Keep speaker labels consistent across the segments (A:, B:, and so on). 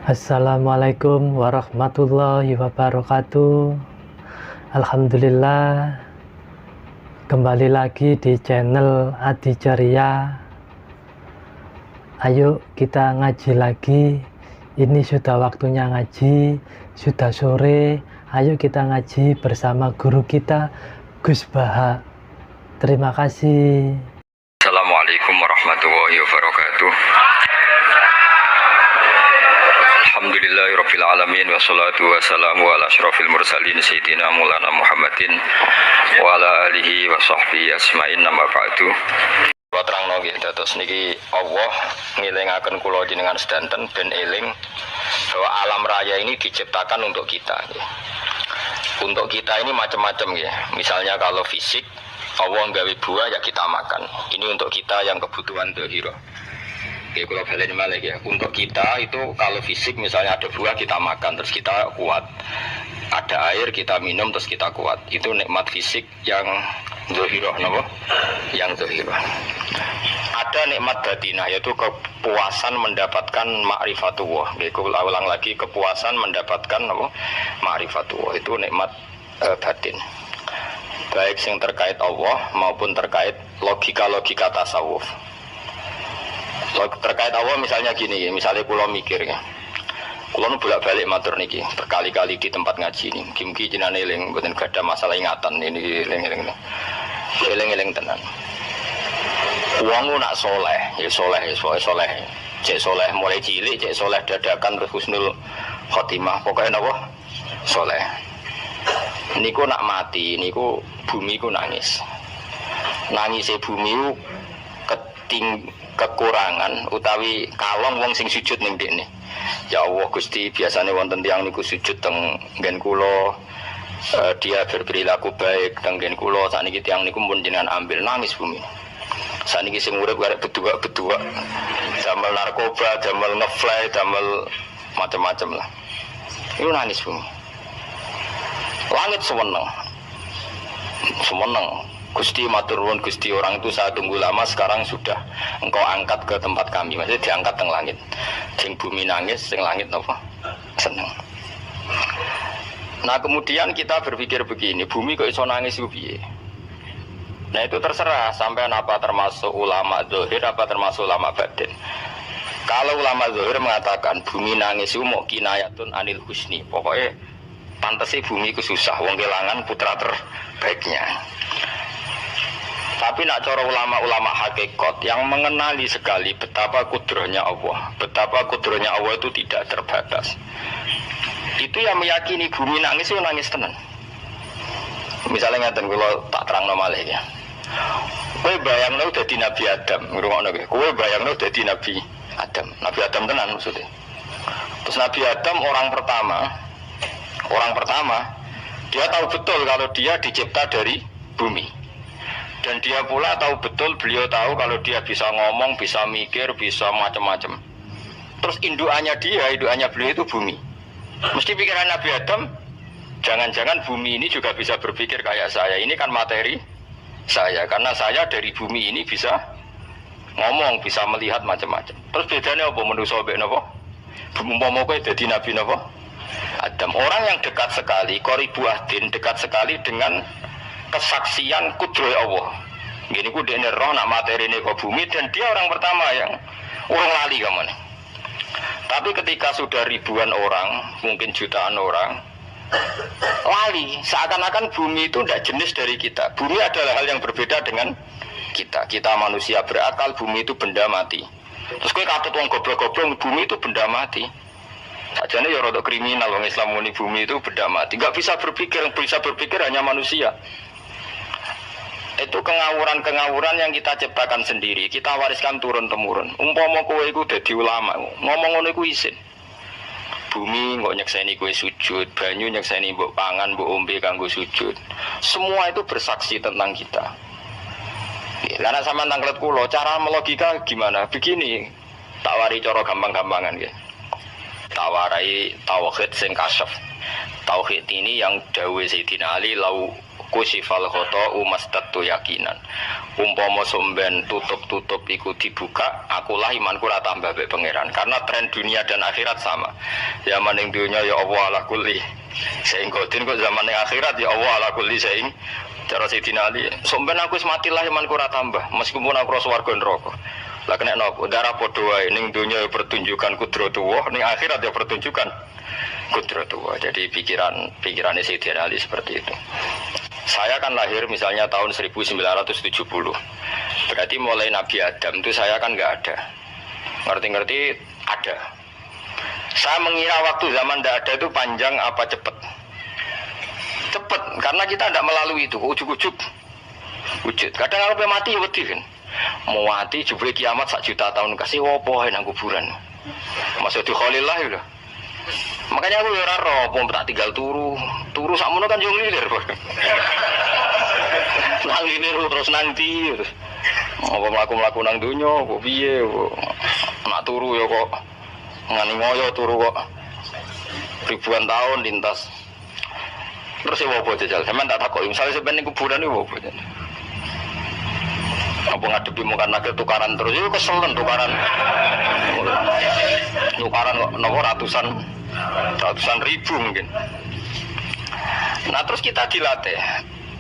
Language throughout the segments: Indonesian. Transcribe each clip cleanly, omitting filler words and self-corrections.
A: Assalamualaikum warahmatullahi wabarakatuh. Alhamdulillah, kembali lagi di channel Adi Ceria. Ayo kita ngaji lagi. Ini sudah waktunya ngaji, sudah sore. Ayo kita ngaji bersama guru kita, Gus Baha. Terima kasih.
B: Assalamualaikum warahmatullahi wabarakatuh. Alhamdulillahirabbil alamin wassalatu wassalamu ala asyrofil mursalin sayyidina Maulana Muhammadin wa ala alihi wa sahbihi asma'in nama ba'du. Kula terangno nggih dados niki Allah ngelingaken kula jenengan sedanten ben eling bahwa alam raya ini diciptakan untuk kita nggih. Untuk kita ini macam-macam nggih. Misalnya kalau fisik Allah nggawe buah ya kita makan. Ini untuk kita yang kebutuhan dhahirah. Oke, kalau balik balik ya. Untuk kita itu kalau fisik misalnya ada buah kita makan terus kita kuat. Ada air kita minum terus kita kuat. Itu nikmat fisik yang dhahirah, napa? Yang dhahirah. Ada nikmat batinah yaitu kepuasan mendapatkan ma'rifatullah. Oke, kula ulang lagi, kepuasan mendapatkan napa? Ma'rifatullah. Itu nikmat batin. Baik yang terkait Allah maupun terkait logika-logika tasawuf. Terkait Allah misalnya gini, misalnya kulo mikir ya, kulo nu bolak-balik matur niki berkali-kali di tempat ngaji ini, kimki jenane eling, mboten gada masalah ingatan ini eling tenan. Wong nak soleh, ya soleh, cek soleh mulai cilik, cek soleh dadakan terus husnul khotimah, pokoknya napa soleh. Niku nak mati, niku bumi ku nangis bumi kekurangan utawi kalong wong sing sujud ning dekne. Ya Allah Gusti, biasane wonten tiyang niku sujud teng nggen kula, dia berperilaku baik teng nggen kula, sakniki tiyang niku pun jenengan ambil, nangis bumi. Sakniki sing urip arek bedua-bedua, damel narkoba, damel ngefly, damel macam-macam lah. Iku nangis bumi. Langit semeneng. Gusti matur nuwun Gusti, orang itu saya tunggu lama, sekarang sudah engkau angkat ke tempat kami. Maksudnya diangkat teng langit. Sing bumi nangis, sing langit napa? Seneng. Nah, kemudian kita berpikir begini, bumi kok iso nangis ku piye? Nah, itu terserah sampean apa termasuk ulama zahir apa termasuk ulama batin. Kalau ulama zahir mengatakan bumi nangis itu mau kinayatun anil husni. Pokoknya pantesi bumi ku susah, wong kelangan putra terbaiknya. Tapi nak cara ulama-ulama hakikat yang mengenali sekali betapa kudrohnya Allah, betapa kudrohnya Allah itu tidak terbatas. Itu yang meyakini bumi nangis itu nangis tenan. Misalnya ngaten kula tak terangno malih ya. Kowe bayangno dadi Nabi Adam, ngrungokno kowe. Kowe bayangno dadi Nabi Adam. Nabi Adam tenan maksudnya. Terus Nabi Adam orang pertama dia tahu betul kalau dia dicipta dari bumi. Dan dia pula tahu betul, beliau tahu kalau dia bisa ngomong, bisa mikir, bisa macam-macam. Terus indukannya beliau itu bumi. Mesti pikiran Nabi Adam, jangan-jangan bumi ini juga bisa berpikir kayak saya. Ini kan materi saya, karena saya dari bumi ini bisa ngomong, bisa melihat macam-macam. Terus bedanya apa manusia mbek napa? Umpama kowe dadi Nabi napa? Adam. Orang yang dekat sekali, qoribu ahdin, dekat sekali dengan kesaksian kudroh Allah. Gini ku dene roh nak materi ini ke bumi, dan dia orang pertama yang urung lali kamu nih. Tapi ketika sudah ribuan orang, mungkin jutaan orang lali, seakan-akan bumi itu tidak jenis dari kita. Bumi adalah hal yang berbeda dengan kita. Kita manusia berakal, bumi itu benda mati. Terus kowe katut wong goblok-goblok, bumi itu benda mati. Sajane ya rada kriminal wong Islam muni bumi itu benda mati. Enggak bisa berpikir hanya manusia. Itu kengawuran-kengawuran yang kita ciptakan sendiri, kita wariskan turun-temurun. Umpama kowe iku dadi ulama, ngomong ngono iku isin. Bumi kok nyekseni kowe sujud, banyu nyekseni mbok pangan, mbok ombe kanggo sujud. Semua itu bersaksi tentang kita. Lah nek sampean tanglet kula, cara melogika gimana? Begini, tak wari cara gampang-gampangan nggih. Tak warai tauhid sing kasyaf. Tauhid ini yang dawuh Sayyidina Ali lau kusifal khoto umastatu yakinan. Umpama somben tutup-tutup iku dibuka, akulah imanku ora tambah mbek pangeran. Karena tren dunia dan akhirat sama. Zaman ning dunia ya Allah ala kulli saing kodin, kok zaman ning akhirat ya Allah ala kulli saing. Cara Sayyidina Ali, somben aku wis mati lah imanku ora tambah, meskipun aku ora swarga neraka. Lah kena nopo darah padha wae ning dunia ya pertunjukan kudratullah, ning akhirat ya pertunjukan kudratullah. Jadi pikirannya Sayyidina Ali seperti itu. Saya kan lahir misalnya tahun 1970. Berarti mulai Nabi Adam itu saya kan nggak ada. Ngerti-ngerti ada. Saya mengira waktu zaman tidak ada itu panjang apa cepat? Cepat, karena kita tidak melalui itu. Ujuk-ujuk. Wujud. Kadang kalau mati wedi kan. Mau mati jebule kiamat 1 juta tahun kasih wopo nang kuburan. Masuk di Khalillah ya. Makanya aku ora roh, tak tinggal turu sakmono kan yo nglilir. Nang nglilir terus nanti. Apa mlaku-mlaku nang donya, apa piye kok. Nak turu ya kok ngani moyo turu kok. Ribuan tahun lintas. Terus ya apa jajal? Sampeyan tak takoki, misale sampeyan ning kuburan iki apa? Apa ngadepi mukan nakil tukaran terus itu kesel tukaran kok nomor ratusan ribu mungkin. Nah terus kita dilatih.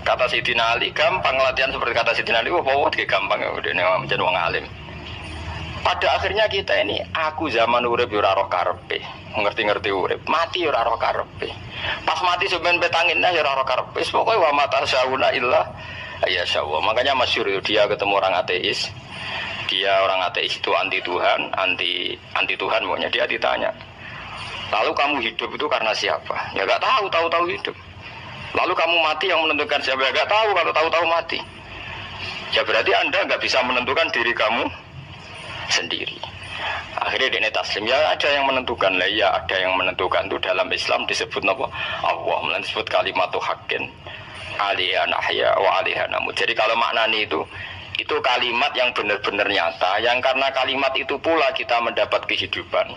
B: Kata Sayyidina Ali gampang latihan seperti kata Sayyidina Ali. Wah gampang ya udah menjadi wong alim. Pada akhirnya kita ini aku zaman urip yo ora roh karepe, ngerti-ngerti urip, mati yo ora roh karepe. Pas mati sampean petangin nah yo ora roh karepe. Pokoke wa mata sauna illa ya syawah. Makanya masyhur dia ketemu orang ateis. Dia orang ateis itu anti Tuhan, anti Tuhan maunya. Dia ditanya, lalu kamu hidup itu karena siapa? Ya gak tahu hidup. Lalu kamu mati yang menentukan siapa? Ya gak tahu, kalau tahu mati. Ya berarti Anda gak bisa menentukan diri kamu sendiri. Akhirnya dia taslim, ya ada yang menentukan lah, ya ada yang menentukan. Itu dalam Islam disebut apa? Allah, disebut kalimatu haqqin alihan ahya wa alihan amut. Jadi kalau maknanya itu kalimat yang benar-benar nyata, yang karena kalimat itu pula kita mendapat kehidupan,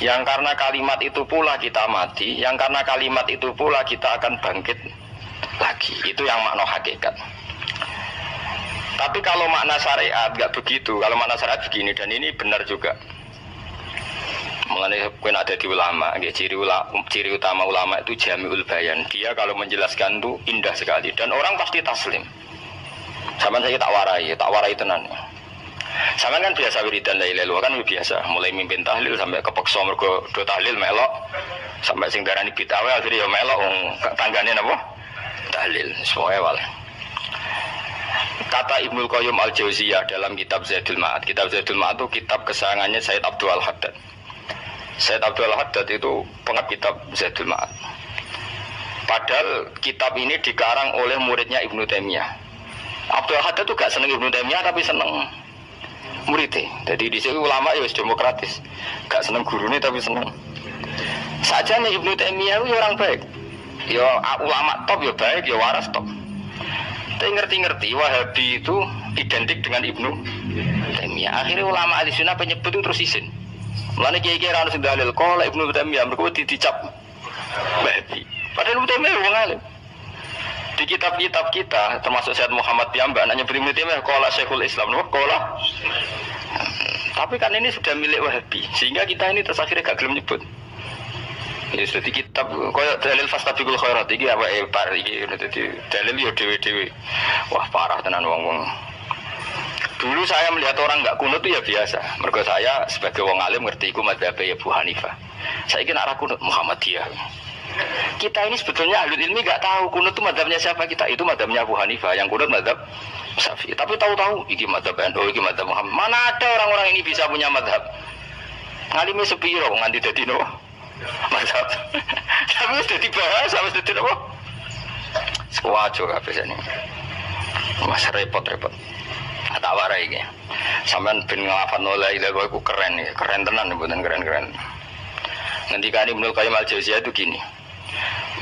B: yang karena kalimat itu pula kita mati, yang karena kalimat itu pula kita akan bangkit lagi. Itu yang makna hakikat. Tapi kalau makna syariat nggak begitu. Kalau makna syariat begini, dan ini benar juga. Mengenai kena ada di ulama, ciri utama ulama itu jami'ul bayan. Dia kalau menjelaskan itu indah sekali dan orang pasti taslim. Sama saya tak warai tenan. Sama kan biasa wiridan la ilaha illallah kan biasa, mulai mimpin tahlil sampai kepeksa mergo do tahlil melok, sampai sing darani bid'ah akhirnya ya melok tanggane napa? Tahlil semuanya wal. Kata Ibnu Qayyim Al-Jauziyah dalam kitab Zadul Ma'ad. Kitab Zadul Ma'ad itu kitab kesayangannya Sayyid Abdul Al-Haddad. Sayyid Abdul Al-Haddad itu pengarang kitab Zadul Ma'ad. Padahal kitab ini dikarang oleh muridnya Ibnu Taimiyah. Abdul Al-Haddad itu gak seneng Ibnu Taimiyah tapi seneng muridnya. Jadi di sini ulama ya demokratis. Gak seneng gurunya tapi seneng. Saja nih Ibnu Taimiyah itu orang baik. Ya ulama top ya baik, ya waras top. Tapi ngerti-ngerti Wahabi itu identik dengan Ibnu Taimiyah. Akhirnya ulama ahli sunnah penyebut itu terus isin. Mulane kiai-kiai ra ono sing dalil kala Ibnu Taimiyah mergo dicap Wahabi. Padahal Ibnu Taimiyah wong alim. Di kitab-kitab kita termasuk Syekh Muhammad piyambak nanya Ibnu Taimiyah kala Syekhul Islam nopo kala. Tapi kan ini sudah milik Wahabi sehingga kita ini terus akhirnya gak gelem nyebut. Ya sudah di kitab koyo dalil fastabiqul khairat iki apa par iki dadi dalil yo dhewe-dhewe. Wah parah tenan wong-wong. Dulu saya melihat orang enggak kunut itu ya biasa. Mergo saya sebagai wong alim ngerti iku mazhab Abu Hanifah. Saiki nek ra kunut Muhammadiyah. Kita ini sebetulnya ahli ilmi enggak tahu kunut itu mazhabnya siapa kita. Itu mazhabnya Abu Hanifah, yang kunut mazhab Syafi'i. Tapi tahu-tahu iki mazhab NU, iki mazhab Muhammad. Mana ada orang-orang ini bisa punya mazhab? Ngalime sepiro nganti dadi no? Mazhab. Tapi sudah dibahas, harus sudah apa? Sewajo kabeh ini. Mas repot-repot. Tak warai iki. Sampeyan ben nglafal la ilaha illallah iku keren ya, keren tenan mboten keren-keren. Ngendikane Ibnu Qayyim Al-Jauziyah itu gini.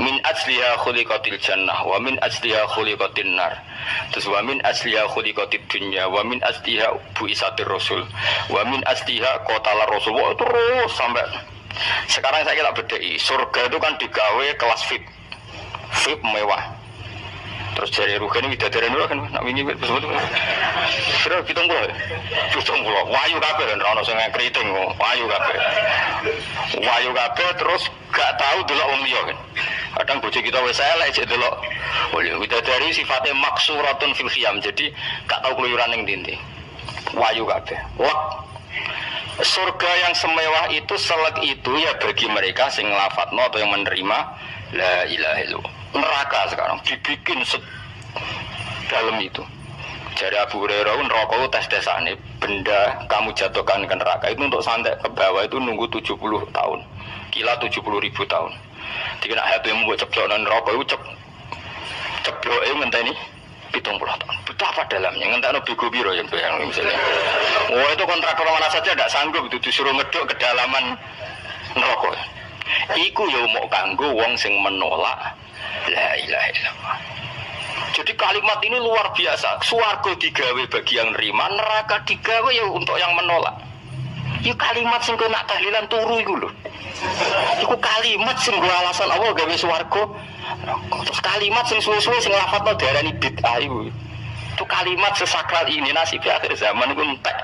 B: Min asliha khuliqatil jannah wa min asliha khuliqatin nar. Terus wa min asliha khuliqatid dunya wa min asliha bu'isatir rasul wa min asliha qatala rasul. Wah, terus sampai sekarang saya tak bedai, surga itu kan digawe kelas VIP mewah. Terus jari Rugen widadari ora kan nak wingi wis betul. Kira 70. 70. Wayu kabeh kan ora ono sing kriting kok. Wayu kabeh. Wayu kabeh terus gak tahu delok wong liya kan. Kadang bojo kita wis elek jek delok. Widadari sifatnya maksuratun fil khiyam. Jadi gak tahu keluyuran ning ndi. Wayu kabeh. Wah. Surga yang semewah itu selek itu ya bagi mereka sing lafadzno atau yang menerima la ilaha illallah. Neraka sekarang dibikin dalam itu. Jadi Abu Hurairah neraka itu tes-tesane benda kamu jatuhkan ke neraka itu untuk santai ke bawah itu nunggu 70 tahun. Kila 70.000 tahun. Dikira hati yang membuat ceplok neraka itu ceplok itu ngenteni 70 tahun. Betapa dalamnya ngenteni bego biro yang bayang misalnya. Oh itu kontraktor mana saja tidak sanggup itu disuruh ngeduk kedalaman neraka. Iku ya mau kanggo wong sing menolak la ilaha illallah. Jadi kalimat ini luar biasa. Swarga digawe bagi yang nerima, neraka digawe ya untuk yang menolak. Itu kalimat sing kena tahlilan turu iku lho. Iku kalimat sing go alasan Allah gawe swarga. Terus kalimat sing suwe-suwe sing lafadzno diarani bid'ah iku. Itu kalimat sesakral ini nasib akhir zaman iku entek.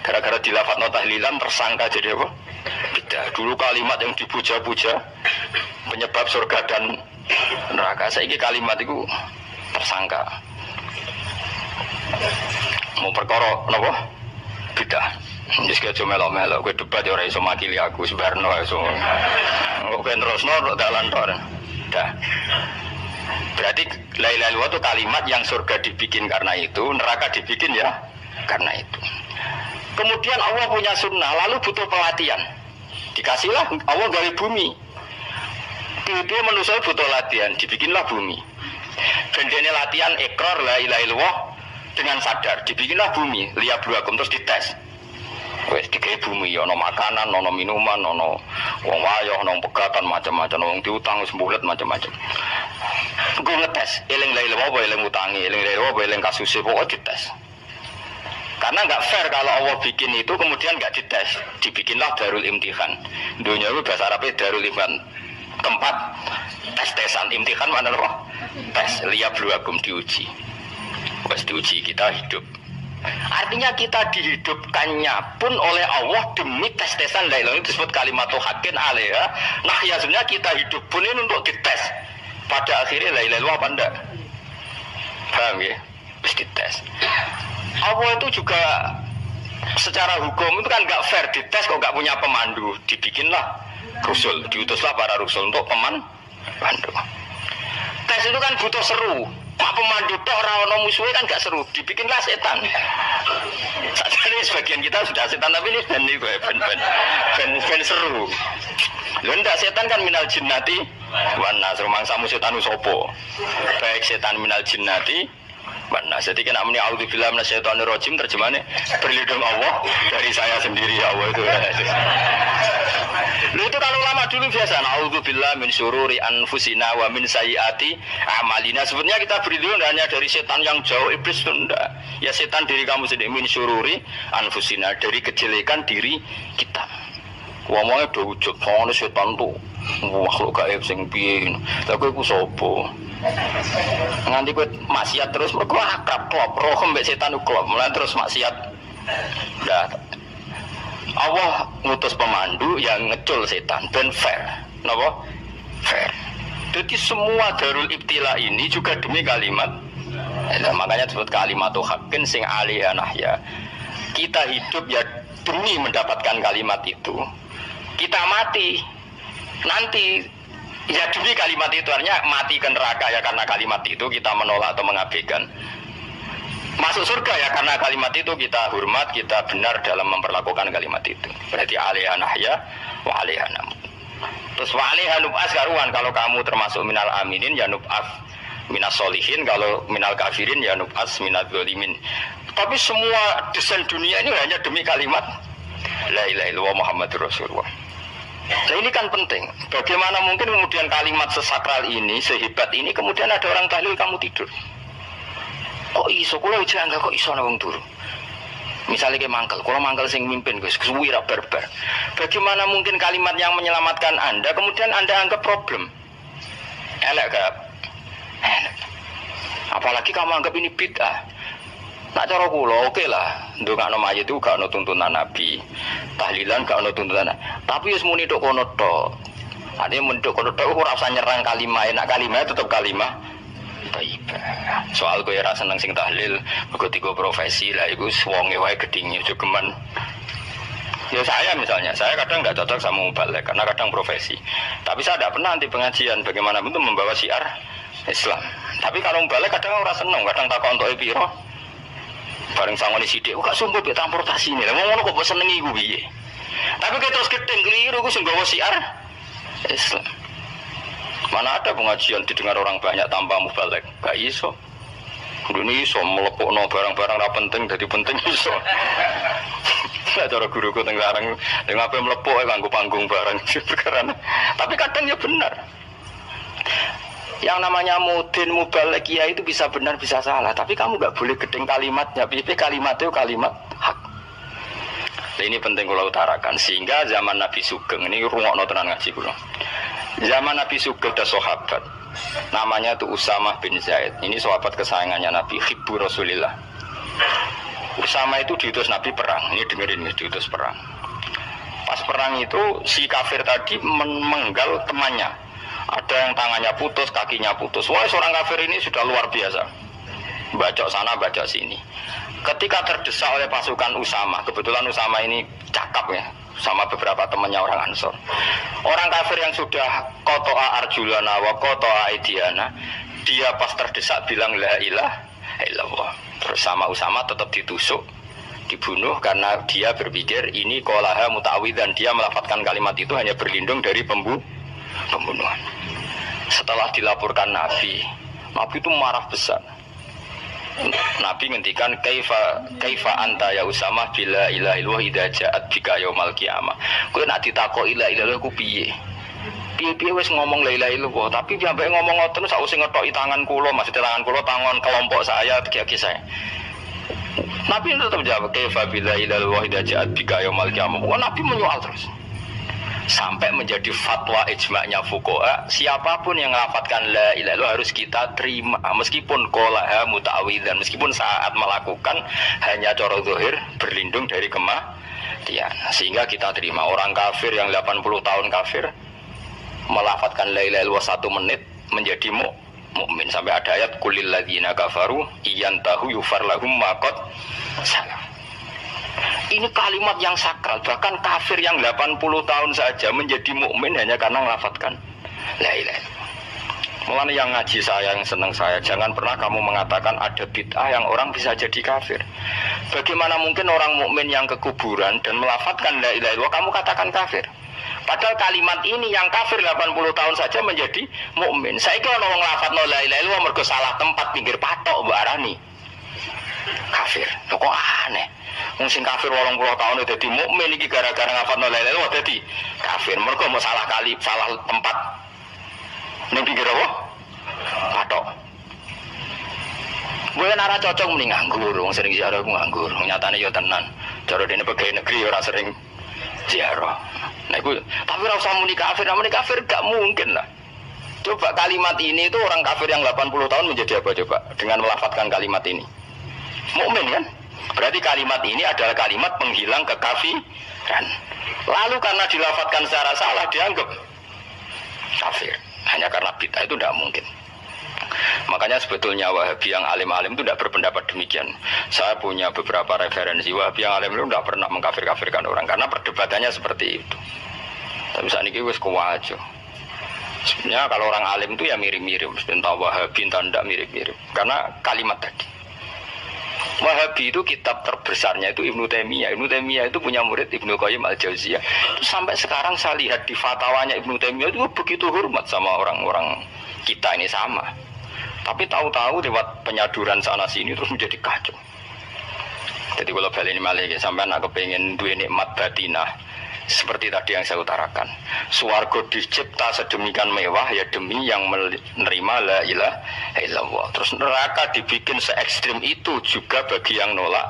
B: Gara-gara dilafadzno tahlilan tersangka jadi apa? Bid'ah. Dulu kalimat yang dipuja-puja penyebab surga dan neraka, saiki kalimat itu tersangka. Mau perkara napa? Bidah. Wis aja melok-melok kowe debat ora iso makili aku sebarno iso. Kok terusno dalan tor. Dah. Berarti la ilaha illallah itu kalimat yang surga dibikin karena itu, neraka dibikin ya karena itu. Kemudian Allah punya sunnah, lalu butuh pelatihan. Dikasihlah Allah gawe bumi. Dia manusia butuh latihan, dibikinlah bumi. Bendene latihan ikrar la ilaha illallah dengan sadar, dibikinlah bumi, liyabluwakum terus dites. Wes digawe bumi ya ono makanan, ono minuman, ono wong wayah, ono pegatan macam-macam, wong diutang sembulet macam-macam. Gue ngetes, eling la ilaha illallah apa eling utangi, eling la ilaha illallah apa eling kasuse pokoknya dites. Karena nggak fair kalau Allah bikin itu kemudian nggak dites, dibikinlah darul imtihan. Dunia itu bahasa Arabnya darul imtihan. Tempat tes-tesan imtihan mana loh? Tes liyabluwakum diuji. Pas diuji kita hidup. Artinya kita dihidupkannya pun oleh Allah demi tes-tesan la ilaha itu disebut kalimatu haqqin alaiha. Nah ya sebenarnya kita hidup pun ini untuk dites. Pada akhirnya la ilaha apa enggak? Paham ya? Terus dites. Allah itu juga secara hukum itu kan nggak fair dites kok nggak punya pemandu, dibikinlah Rasul, diutuslah para Rasul untuk pemandu. Tes itu kan butuh seru. Pak pemandu tok ora ono musuhe kan gak seru, dibikinlah setan. Sakjane sebagian kita sudah setan tapi ini ben seru. Lho ndak setan kan minal jinnati wan nas, rumangsamu setan usopo. Baik setan minal jinnati wan nas. Jadi kena muni auzubillahi minasyaitonir rajim terjemahnya berlindung Allah dari saya sendiri Allah itu. Lu itu kalau lama dulu biasa naudzubillah min syururi anfusina wa min sayyiati amalina. Sebenarnya kita berlindung hanya dari setan yang jauh, iblis itu enggak. Ya setan diri kamu sendiri, min syururi anfusina, dari kejelekan diri kita. Ngomongnya udah wujud, soalnya setan tuh makhluk gaib sing piye. Lah kowe ku sapa? Nganti kowe maksiat terus mergo akrab klop, roh mbek setan klop, mulai terus maksiat. Dah Allah ngutus pemandu yang ngecul setan ben fair. Napa? Fair. Jadi semua darul ibtila ini juga demi kalimat. Makanya disebut kalimatu haqqin sing alaiha nahya. Kita hidup ya demi mendapatkan kalimat itu. Kita mati nanti ya demi kalimat itu, artinya mati ke neraka ya karena kalimat itu kita menolak atau mengabaikan. Masuk surga ya karena kalimat itu kita hormat, kita benar dalam memperlakukan kalimat itu. Berarti alaiha nahya wa alaiha namut. Terus wa alaiha nub'as karuan, kalau kamu termasuk minal aminin ya nub'as minas solihin, kalau minal kafirin ya nub'as minal zalimin. Tapi semua desain dunia ini hanya demi kalimat la ilaha illallah Muhammadur Rasulullah. Nah ini kan penting. Bagaimana mungkin kemudian kalimat sesakral ini, sehebat ini, kemudian ada orang tahlil kamu tidur. Kok iso, kalau jangka kok iso nawang turu. Misalnya kayak mangkel, kalau mangkel sing mimpin guys, kesuwi ra berber. Bagaimana mungkin kalimat yang menyelamatkan Anda, kemudian Anda anggap problem? Elek gak? Elek. Apalagi kamu anggap ini bid'ah. Nak cara kula oke lah, ndongakno mayit itu gak ono tuntunan Nabi. Tahlilan gak ono tuntunan. Tapi wis muni tok kono tok. Ade menduk kono tok ora usah nyerang kalimah, enak kalimah tetep kalimah thayyibah. Soal kowe ora seneng sing tahlil, mergo tiga profesi lah iku wonge wae gedhinge jogeman. Ya saya misalnya, saya kadang nggak cocok sama mubalek karena kadang profesi. Tapi saya tidak pernah anti pengajian, bagaimanapun itu membawa syiar Islam. Tapi kalau mubalek kadang orang seneng, kadang takut untuk piro. Bareng sangoni sidik, gak sumpah be transportasi ini. Lah ngono kok senengi iku piye? Tapi kita terus gedeng keliru ku sing gawa syiar Islam. Mana ada pengajian didengar orang banyak tanpa mubalek? Gak iso. Kudu iso melepokno barang-barang ra penting dadi penting iso. Lah cara guruku teng larang ning ape mlepok kanggo panggung barang perkara. Tapi kadang ya benar. Yang namanya mudin mubalek kiai itu bisa benar bisa salah, tapi kamu nggak boleh gedeng kalimatnya. Piye kalimat itu kalimat hak. Nah, ini penting kalau utarakan sehingga zaman Nabi Sugeng ini rungokno tenan ngaji kula. Zaman Nabi Sugeng ada sahabat namanya itu Usamah bin Zaid. Ini sahabat kesayangannya Nabi, hibbu Rasulillah. Usama itu diutus Nabi perang. Ini dengerin nih, diutus perang. Pas perang itu si kafir tadi menggal temannya. Ada yang tangannya putus, kakinya putus. Wah, seorang kafir ini sudah luar biasa. Bacok sana, bacok sini. Ketika terdesak oleh pasukan Usama, kebetulan Usama ini cakap ya, sama beberapa temannya orang Ansor. Orang kafir yang sudah koto'a arjulana wa koto'a aidiana, dia pas terdesak bilang la ilaha illallah. Terus sama Usama tetap ditusuk, dibunuh karena dia berpikir ini qolaha muta'awid dan dia melafadzkan kalimat itu hanya berlindung dari pembunuhan. Setelah dilaporkan Nabi itu marah besar. Nabi ngendikan kaifa anta ya Usamah bila ilaha illallah idza ja'at bika yaumil qiyamah. Kowe nek ditakoki la ilaha illallah ku piye? Piye wis ngomong la ilaha illallah, tapi sampai ngomong ngoten sausé ngetoki tangan kula, maksudnya tangan kula tangan kelompok saya, kaki saya. Nabi tetap jawab kaifa bila ilaha illallah idza ja'at bika yaumil qiyamah. Nabi menyoal terus. Sampai menjadi fatwa ijma'nya fuqaha, siapapun yang melafatkan la ilaha illallah harus kita terima meskipun qolaha muta'awidzan, meskipun saat melakukan hanya cara zahir berlindung dari kematian. Sehingga kita terima. Orang kafir yang 80 tahun kafir melafatkan la ilaha illallah 1 menit menjadi mukmin. Sampai ada ayat kulil ladzina kafaru iyantahu yufar lahum ma qad salaf. Ini kalimat yang sakral, bahkan kafir yang 80 tahun saja menjadi mukmin hanya karena melafatkan la ilaha illallah. Mulane yang ngaji saya, yang senang saya, jangan pernah kamu mengatakan ada bid'ah yang orang bisa jadi kafir. Bagaimana mungkin orang mukmin yang ke kuburan dan melafatkan la ilaha illallah kamu katakan kafir? Padahal kalimat ini yang kafir 80 tahun saja menjadi mukmin. Saiki ana wong nglafatno la ilaha illallah mergo salah tempat pinggir patok mbok arani kafir. Kok aneh. Wong sing kafir 80 tahun dadi mukmin iki gara-gara nglafatno la ilaha illallah dadi kafir. Mergo mau salah kali, salah tempat. Ning pinggir apa? Patok. Gue nara cocok mending nganggur, wong sering ziarah ku nganggur. Nyatane yo tenan. Cara dene pegawai negeri ora sering ziarah. Nah, tapi ora usah muni kafir gak mungkin lah. Coba kalimat ini itu orang kafir yang 80 tahun menjadi apa coba dengan melafadzkan kalimat ini? Mukmin kan? Berarti kalimat ini adalah kalimat penghilang kekafiran. Lalu karena dilafadzkan secara salah dianggap kafir. Hanya karena bid'ah itu tidak mungkin. Makanya sebetulnya Wahabi yang alim-alim itu tidak berpendapat demikian. Saya punya beberapa referensi Wahabi yang alim itu tidak pernah mengkafir-kafirkan orang karena perdebatannya seperti itu. Tapi saat ini wis kuwajo. Sebenarnya kalau orang alim itu ya mirip-mirip, entah Wahabi entah tidak mirip-mirip. Karena kalimat tadi. Wahabi itu kitab terbesarnya itu Ibnu Taimiyah. Ibnu Taimiyah itu punya murid Ibnu Qayyim Al-Jauziyah. Sampai sekarang saya lihat di fatwanya Ibnu Taimiyah itu begitu hormat sama orang-orang kita ini sama. Tapi tahu-tahu lewat penyaduran sana sini terus menjadi kacau. Jadi kalau balik ini malah sampai anak kepengen dua nikmat batinah seperti tadi yang saya utarakan. Swarga dicipta sedemikian mewah ya demi yang menerima la ilaha illallah. Terus neraka dibikin se ekstrim itu juga bagi yang nolak.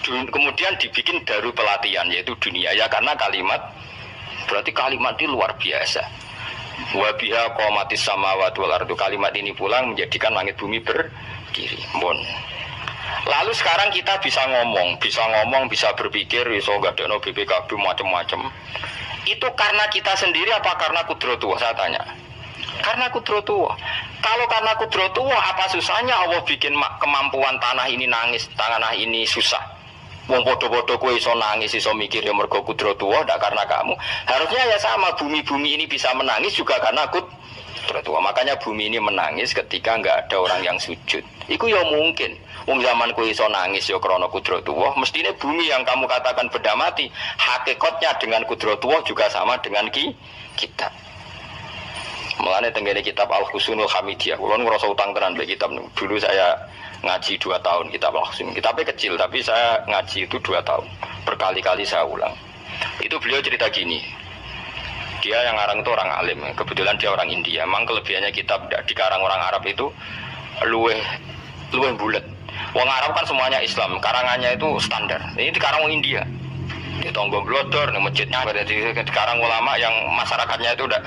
B: Kemudian dibikin daru pelatihan yaitu dunia ya karena kalimat berarti kalimat itu luar biasa. Wa biha qamatis samawati wal ardu. Kalimat ini pulang menjadikan langit bumi berdiri. Bon. Lalu sekarang kita bisa ngomong, bisa berpikir, bisa gadekno BPKB macam-macam. Itu karena kita sendiri apa karena kudratullah, saya tanya? Karena kudratullah. Kalau karena kudratullah, apa susahnya Allah bikin kemampuan tanah ini nangis, tanah ini susah. Wong podo-podo kowe iso nangis, iso mikir ya mergo kudratullah, ndak karena kamu. Harusnya ya sama, bumi-bumi ini bisa menangis juga karena kudratullah. Makanya bumi ini menangis ketika enggak ada orang yang sujud. Iku ya mungkin. Wong zaman kowe iso nangis ya krana kudratullah, mestine bumi yang kamu katakan benda mati, hakikatnya dengan kudratullah juga sama dengan kita. Mulane tenggene kitab Al-Husunul Hamidiyah, kula ngrasa utang tenan mbek kitab niku. Dulu saya ngaji 2 tahun kitab Al-Husun. Kitabnya kecil tapi saya ngaji itu 2 tahun. Berkali-kali saya ulang. Itu beliau cerita gini. Dia yang ngarang itu orang alim, kebetulan dia orang India. Memang kelebihannya kitab dikarang orang Arab itu luweh bulet. Wong Arab kan semuanya Islam, karangannya itu standar. Ini dikarang orang India. Di Tonggo Glodor, di masjidnya, dikarang ulama yang masyarakatnya itu udah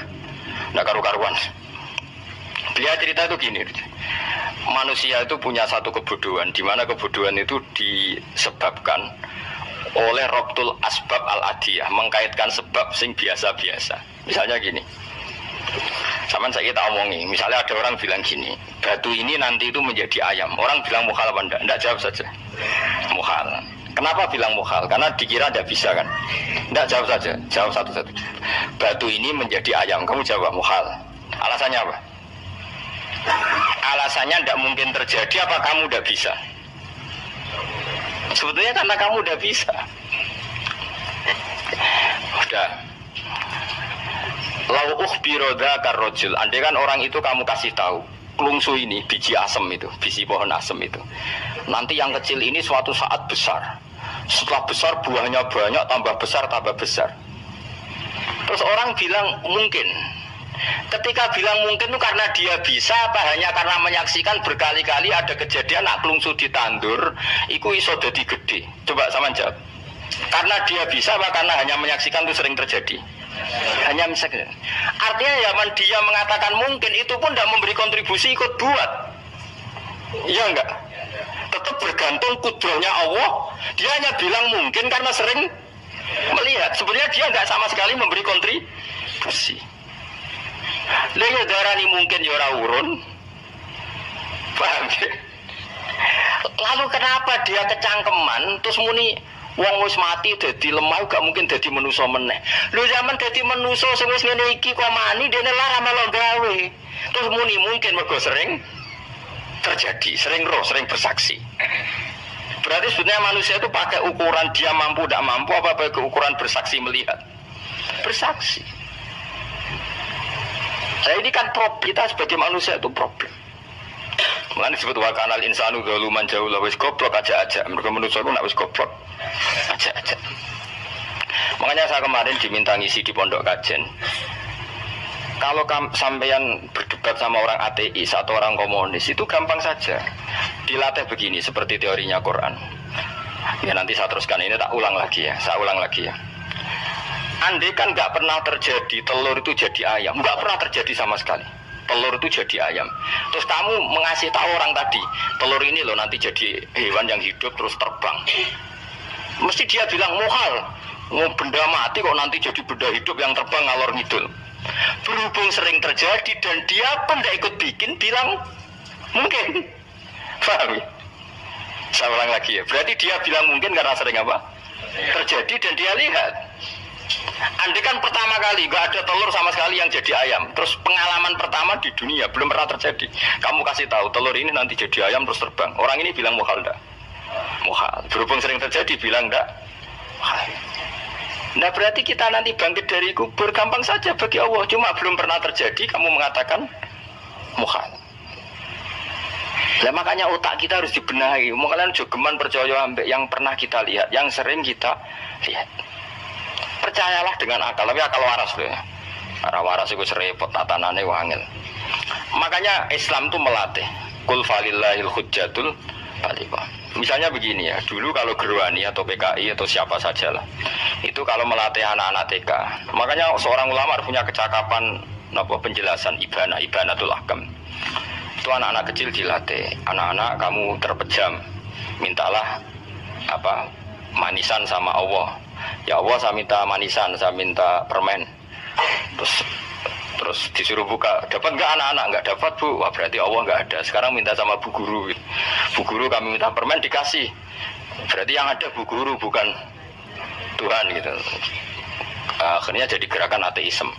B: karu-karuan. Beliau cerita itu gini. Manusia itu punya satu kebodohan, di mana kebodohan itu disebabkan oleh Rabtul Asbab Al-Adiyah, mengkaitkan sebab sing biasa-biasa. Misalnya gini. Sama saya kita omongi, misalnya ada orang bilang gini, batu ini nanti itu menjadi ayam. Orang bilang mukhal apa enggak? Enggak, jawab saja. Mukhal. Kenapa bilang mukhal? Karena dikira tidak bisa kan? Enggak, jawab saja. Jawab satu-satu. Batu ini menjadi ayam. Kamu jawab mukhal. Alasannya apa? Alasannya tidak mungkin terjadi, apa kamu tidak bisa? Sebetulnya karena kamu tidak bisa. Udah. Lau ukhbiro dzakar rajul. Andai kan orang itu kamu kasih tahu, klungsu ini biji asem itu, biji pohon asem itu. Nanti yang kecil ini suatu saat besar. Setelah besar buahnya banyak, tambah besar, tambah besar. Terus orang bilang mungkin. Ketika bilang mungkin itu karena dia bisa, apa hanya karena menyaksikan berkali-kali ada kejadian nak klungsu ditandur, iku iso dadi gede. Coba sama jawab. Karena dia bisa, apa karena hanya menyaksikan itu sering terjadi? Hanya misalnya. Artinya zaman dia mengatakan mungkin, itu pun tidak memberi kontribusi ikut buat. Iya enggak? Tetap bergantung kudrahnya Allah. Dia hanya bilang mungkin karena sering melihat. Sebenarnya dia enggak sama sekali memberi kontribusi. Lha darani mungkin ya ora urun. Paham ya? Lalu kenapa dia kecangkeman terus muni wong wis mati dadi lemah gak mungkin dadi manusa meneh. Lho zaman dadi manusa sing wis ngene iki kok mani dene lara melo gawe. Terus muni mungkin mergo sering terjadi, sering roh, sering bersaksi. Berarti sebetulnya manusia itu pakai ukuran dia mampu tidak mampu apa pakai ukuran bersaksi melihat. Bersaksi. Nah ini kan problem, kita sebagai manusia itu problem. Mulane disebut wa kanal insanu zaluman jauh lah wis goblok aja. Mereka manusia itu nak wis goblok aja. Makanya saya kemarin diminta ngisi di pondok kajen. Kalau sampean berdebat sama orang ateis atau orang komunis itu gampang saja. Dilatih begini seperti teorinya Quran. Ya nanti saya teruskan, ini tak ulang lagi ya. Saya ulang lagi ya. Andai kan nggak pernah terjadi telur itu jadi ayam, nggak pernah terjadi sama sekali. Telur itu jadi ayam. Terus kamu mengasih tahu orang tadi, telur ini loh nanti jadi hewan yang hidup terus terbang. Mesti dia bilang muhal, benda mati kok nanti jadi benda hidup yang terbang ngalor ngidul. Berhubung sering terjadi dan dia pun tidak ikut bikin, bilang mungkin. Paham ya? Saya ulang lagi ya. Berarti dia bilang mungkin karena sering apa? Terjadi dan dia lihat. Andai kan pertama kali gak ada telur sama sekali yang jadi ayam, terus pengalaman pertama di dunia belum pernah terjadi. Kamu kasih tahu telur ini nanti jadi ayam terus terbang. Orang ini bilang muhal enggak? Muhal. Berhubung sering terjadi bilang enggak? Muhal. Nah berarti kita nanti bangkit dari kubur gampang saja bagi Allah. Cuma belum pernah terjadi kamu mengatakan muhal. Nah makanya otak kita harus dibenahi. Kalian jogeman percaya ambek yang pernah kita lihat, yang sering kita lihat. Percayalah dengan akal, tapi akal waras loh ya. Karena waras itu serempet, tatanannya wangil. Makanya Islam itu melatih kul falillahil hujjatul baligha. Misalnya begini ya, dulu kalau Gerwani atau PKI atau siapa saja lah, itu kalau melatih anak-anak TK, makanya seorang ulama punya kecakapan napa penjelasan ibanatul ahkam. Itu anak-anak kecil dilatih, anak-anak kamu terpejam, mintalah manisan sama Allah. Ya Allah, saya minta manisan, saya minta permen. Terus disuruh buka, dapat nggak anak-anak? Nggak dapat bu. Wah, berarti Allah nggak ada. Sekarang minta sama bu guru. Bu guru kami minta permen, dikasih. Berarti yang ada bu guru bukan Tuhan gitu. Akhirnya jadi gerakan ateisme.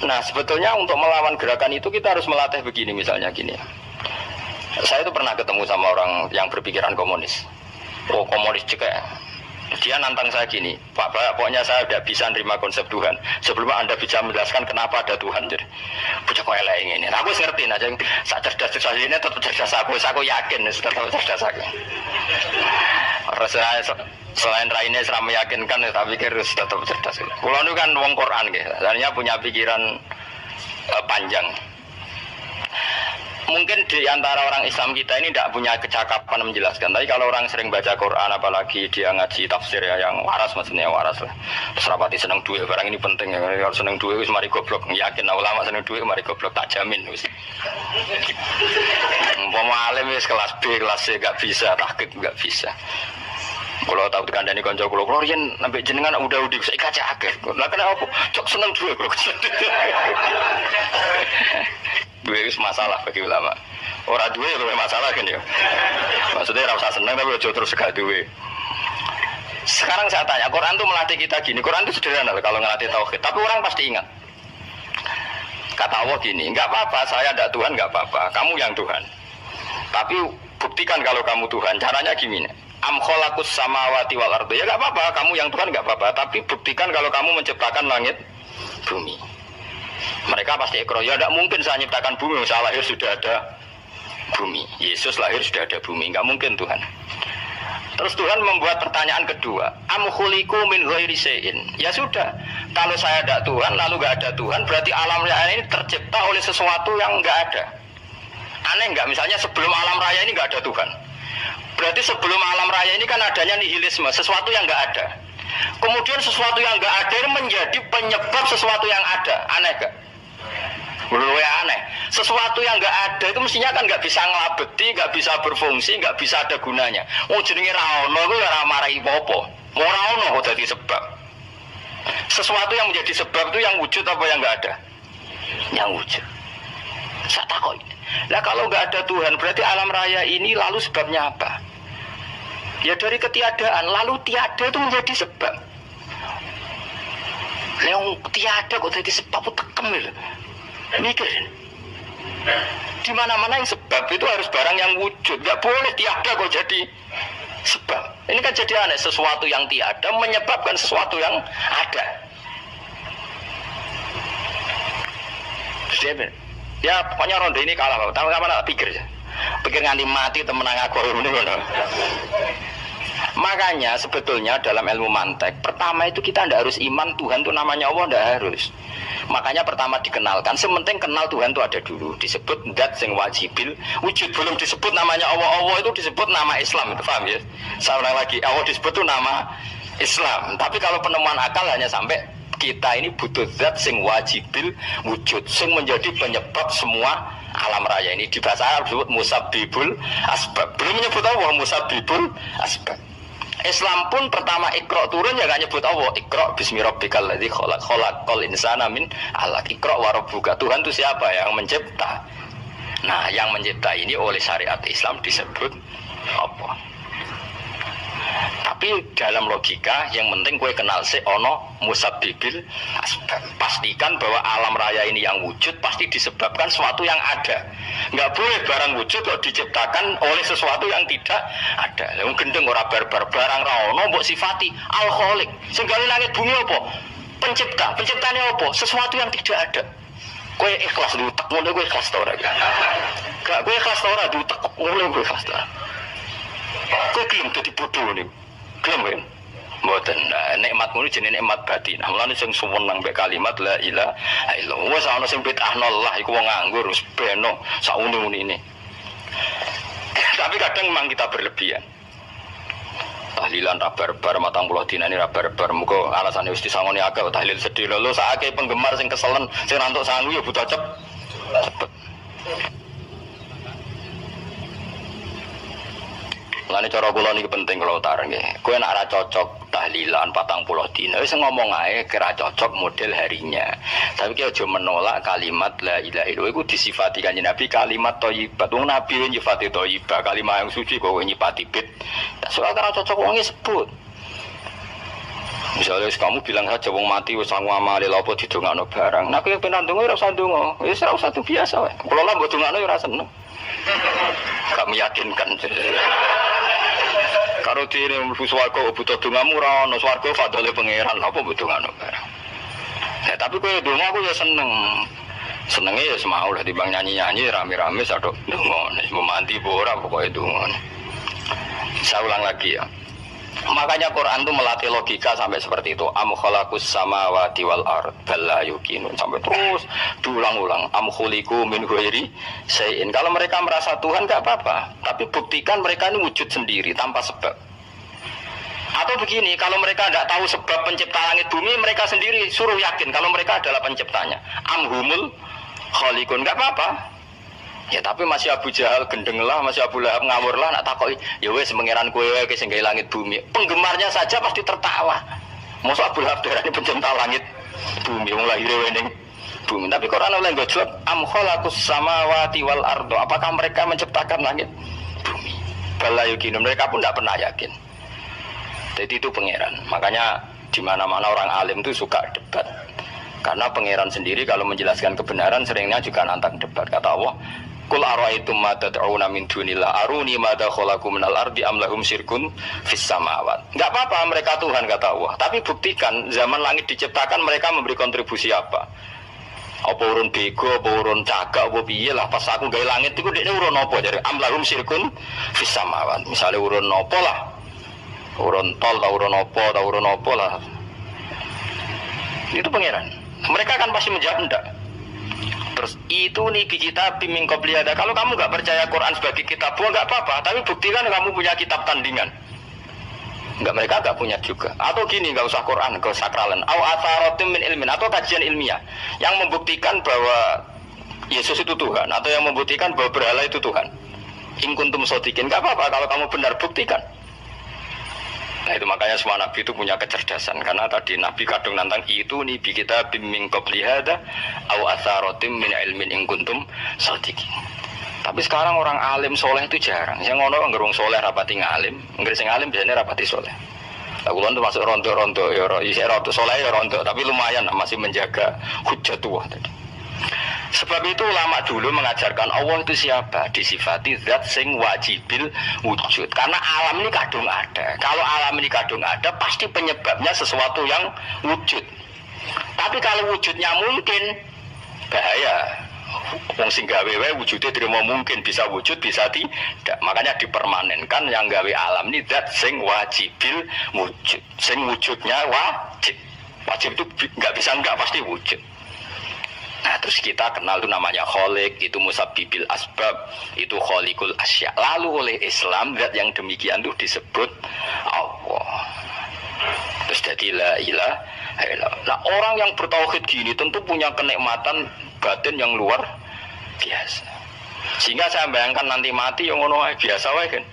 B: Nah sebetulnya untuk melawan gerakan itu kita harus melatih begini, misalnya gini. Saya itu pernah ketemu sama orang yang berpikiran komunis. Oh komunis cekek. Dia nantang saya gini, Pak, pokoknya saya tidak bisa nerima konsep Tuhan sebelum Anda bisa menjelaskan kenapa ada Tuhan. Jadi bocah kok elek ini. Aku ngerti aja, sak cerdas ini tetap cerdas aku yakin tetap cerdas aku. Selain raine seram meyakinkan, saya pikir tetap cerdas. Kulo itu kan wong Quran gitu, sebenarnya punya pikiran panjang. Mungkin di antara orang Islam kita ini tidak punya kecakapan menjelaskan. Tapi kalau orang sering baca Quran, apalagi dia ngaji tafsir ya, yang waras maksudnya waras lah. Terus rapati seneng duit, barang ini penting ya. Kalau seneng duit, wis mari goblok. Yakin ulama seneng duit, mari goblok, tak jamin wis. Umpama alim wis kelas B, kelas C gak bisa, tahqiq gak bisa. Kalau tahu dikandani konco kulo yen sampai jenengan udah saya kaca akhir. Lah kenapa cok seneng duit kulo. Duit itu masalah bagi ulama. Orang duit itu masalah kan ya. Maksudnya rasa seneng tapi ojo terus gak duit. Sekarang saya tanya, Quran itu melatih kita gini. Quran itu sederhana kalau ngelatih tauhid, tapi orang pasti ingat. Kata Allah gini, enggak apa-apa, saya ada Tuhan enggak apa-apa, kamu yang Tuhan. Tapi buktikan kalau kamu Tuhan. Caranya gimana? Am khalaqus samawati wal ardi. Ya enggak apa-apa, kamu yang Tuhan enggak apa-apa, tapi buktikan kalau kamu menciptakan langit bumi. Mereka pasti ikrar, ya tidak mungkin saya menciptakan bumi, saya lahir sudah ada bumi. Yesus lahir sudah ada bumi, enggak mungkin Tuhan. Terus Tuhan membuat pertanyaan kedua, am khuliqu min ghairi syai'in. Ya sudah, kalau saya ada Tuhan lalu enggak ada Tuhan, berarti alam raya ini tercipta oleh sesuatu yang enggak ada. Aneh enggak? Misalnya sebelum alam raya ini enggak ada Tuhan. Berarti sebelum alam raya ini kan adanya nihilisme, sesuatu yang enggak ada. Kemudian sesuatu yang enggak ada ini menjadi penyebab sesuatu yang ada. Aneh enggak? Luwe aneh. Sesuatu yang enggak ada itu mestinya kan enggak bisa ngelabeti, enggak bisa berfungsi, enggak bisa ada gunanya. Oh jenenge ra ono iku ya ora marai apa. Ora ono kok dadi sebab. Sesuatu yang menjadi sebab itu yang wujud apa yang enggak ada? Yang wujud. Saya takut. Lah kalau enggak ada Tuhan berarti alam raya ini lalu sebabnya apa? Ya dari ketiadaan, lalu tiada itu menjadi sebab. Yang tiada kok jadi sebab itu tekem gitu. Mikir. Di mana-mana yang sebab itu harus barang yang wujud. Gak boleh tiada kok jadi sebab. Ini kan jadi aneh, sesuatu yang tiada menyebabkan sesuatu yang ada. Ya pokoknya ronde ini kalah, tahu kapan tak pikir ya. Pikir nganti mati temenang aku ini ngono. Makanya sebetulnya dalam ilmu mantek pertama itu kita tidak harus iman Tuhan itu namanya Allah, tidak harus. Makanya pertama dikenalkan, sementing kenal Tuhan itu ada dulu. Disebut dat sing wajibil wujud, belum disebut namanya Allah. Allah itu disebut nama Islam, itu paham ya? Saya ulang lagi, Allah disebut itu nama Islam. Tapi kalau penemuan akal hanya sampai kita ini butuh zat sing wajibil wujud, sing menjadi penyebab semua alam raya ini. Di bahasa Arab disebut musabbibul asbab. Belum menyebut Allah musabbibul asbab. Islam pun pertama Iqra turun ya gak nyebut Allah. Iqra bismi rabbikal ladzi khalaq, khalaqal insana min 'alaq. Iqra wa rabbuka. Tuhan itu siapa? Yang mencipta. Nah, yang mencipta ini oleh syariat Islam disebut apa? Tapi dalam logika yang penting gue kenal si ono musabbibil asbab. Pastikan bahwa alam raya ini yang wujud pasti disebabkan sesuatu yang ada. Nggak boleh barang wujud kok diciptakan oleh sesuatu yang tidak ada. Yang gendeng ora barbar barang ra ono mbok sifati al khaliq. Sing gawe langit bumi apa? Pencipta. Penciptane apa? Sesuatu yang tidak ada. Kowe ikhlas diutek ngono kowe ikhlas ta ora? Gak kowe ikhlas ta ora diutek ngono kowe ikhlas ta. Kowe gelem dadi bodho niku. Gelem kan? Mboten. Nikmat ngono jenenge nikmat batin. Mulane sing suwenang mbek kalimat la ilaha illallah. Wis ana sing bid'ahnallah iku wong nganggur wis beno sauni-unine. Tapi kadang memang kita berlebihan. tahlilan ra barbar 40 dina ini ra barbar. Muga alasane wis disangoni akeh tahlil sedih lho sakake penggemar sing keselen sing rantuk sangu ya butuh cepet. Lane cara kula niki penting kula utara nggih. Kowe nek ora cocok tahlilan 40 dina wis ngomong ae kira cocok model harinya. Tapi ki aja menolak kalimat la ilaha illallah iku disifati kanjeng Nabi kalimat thayyibat. Wong Nabi nyifati thayyibah, kalimat yang suci kok nyifati bid. Soal ora cocok wong sebut. Misalnya kamu bilang saja wong mati wis sangu amale lha apa didongakno barang. Nek kowe pengen ndonga ora usah ndonga. Wis ora usah biasa wae. Kula lah mbok dongakno ora seneng. Gak meyakinkan. Karo dene mlebu swarga butuh dongamu ora ono swarga fadhole pangeran apa mbok dongakno barang. Ya tapi kowe donga aku ya seneng. Senenge ya semau lah dibang nyanyi-nyanyi rame-rame sadok donga. Nek mau mandi apa ora pokoke donga. Saya ulang lagi ya. Makanya Quran itu melatih logika sampai seperti itu. Am khalaqus samawati wal ard bal la yuqinun sampai terus diulang-ulang. Am khuliqu min ghairi syai'in. Kalau mereka merasa Tuhan enggak apa-apa, tapi buktikan mereka ini wujud sendiri tanpa sebab. Atau begini, kalau mereka tidak tahu sebab pencipta langit bumi, mereka sendiri suruh yakin kalau mereka adalah penciptanya. Am humul khaliqun enggak apa-apa. Ya tapi masih Abu Jahal gendeng lah, masih Abu Lahab ngawur lah, nak takoki ya wes pangeran kowe wae sing gawe langit bumi. Penggemarnya saja pasti tertawa. Mosok Abu Lahab darani pencipta langit bumi wong lahir ning bumi. Tapi Quran oleh nggo jawab am khalaqus samawati wal ardo. Apakah mereka menciptakan langit bumi? Bala yuqin, mereka pun tidak pernah yakin. Jadi itu pangeran. Makanya di mana-mana orang alim itu suka debat. Karena pangeran sendiri kalau menjelaskan kebenaran seringnya juga nantang debat. Kata Allah, Qul ara'aytum ma tad'una min dunillah aruni madza khalaqu minal ardi am lahum syirkun fis samawat. Enggak apa-apa mereka Tuhan kata Allah, tapi buktikan zaman langit diciptakan mereka memberi kontribusi apa? Apa urun bego, apa urun cagak, apa piye lah pas aku gawe langit iku dekne urun apa jare am lahum syirkun fis samawat. Misale urun apa lah? Urun tol ta urun apa lah. Itu pangeran. Mereka kan pasti menjawab enggak. Terus itu nih kita bimbing qobliyada. Kalau kamu nggak percaya Quran sebagai kitab buah nggak apa-apa, tapi buktikan kamu punya kitab tandingan. Enggak, mereka nggak punya juga. Atau gini, nggak usah Quran, nggak usah sakralan. Au atharatim min ilmin, atau kajian ilmiah yang membuktikan bahwa Yesus itu Tuhan, atau yang membuktikan bahwa berhala itu Tuhan. In kuntum shodiqin, nggak apa-apa kalau kamu benar buktikan. Nah itu makanya semua nabi itu punya kecerdasan, karena tadi nabi kadung nantang itu nih bi kita bimbing qobliyada au atharatim min ilmin in kuntum shodiqin. Tapi sekarang orang alim soleh itu jarang. Yang ngono ngerung soleh rapati ngalim, nggak sing alim biasanya rapati soleh. Lalu itu masuk rontok-rontok ya, rontok soleh ya rontok, tapi lumayan masih menjaga hujjatullah tadi. Sebab itu ulama dulu mengajarkan Allah itu siapa? Disifati zat sing wajibil wujud. Karena alam ini kadung ada. Kalau alam ini kadung ada, pasti penyebabnya sesuatu yang wujud. Tapi kalau wujudnya mungkin, bahaya. Wong sing gawe wae wujudnya terima mungkin bisa wujud bisa tidak. Makanya dipermanenkan yang gawe alam ini zat sing wajibil wujud. Sing wujudnya wajib. Wajib itu nggak bisa nggak pasti wujud. Nah terus kita kenal itu namanya kholik, itu musabbibil asbab, itu kholikul asya. Lalu oleh Islam zat yang demikian itu disebut Allah. Terus jadi la ilaha illallah. Nah orang yang bertauhid gini tentu punya kenikmatan batin yang luar biasa. Sehingga saya bayangkan nanti mati yang ngono biasa wae kan.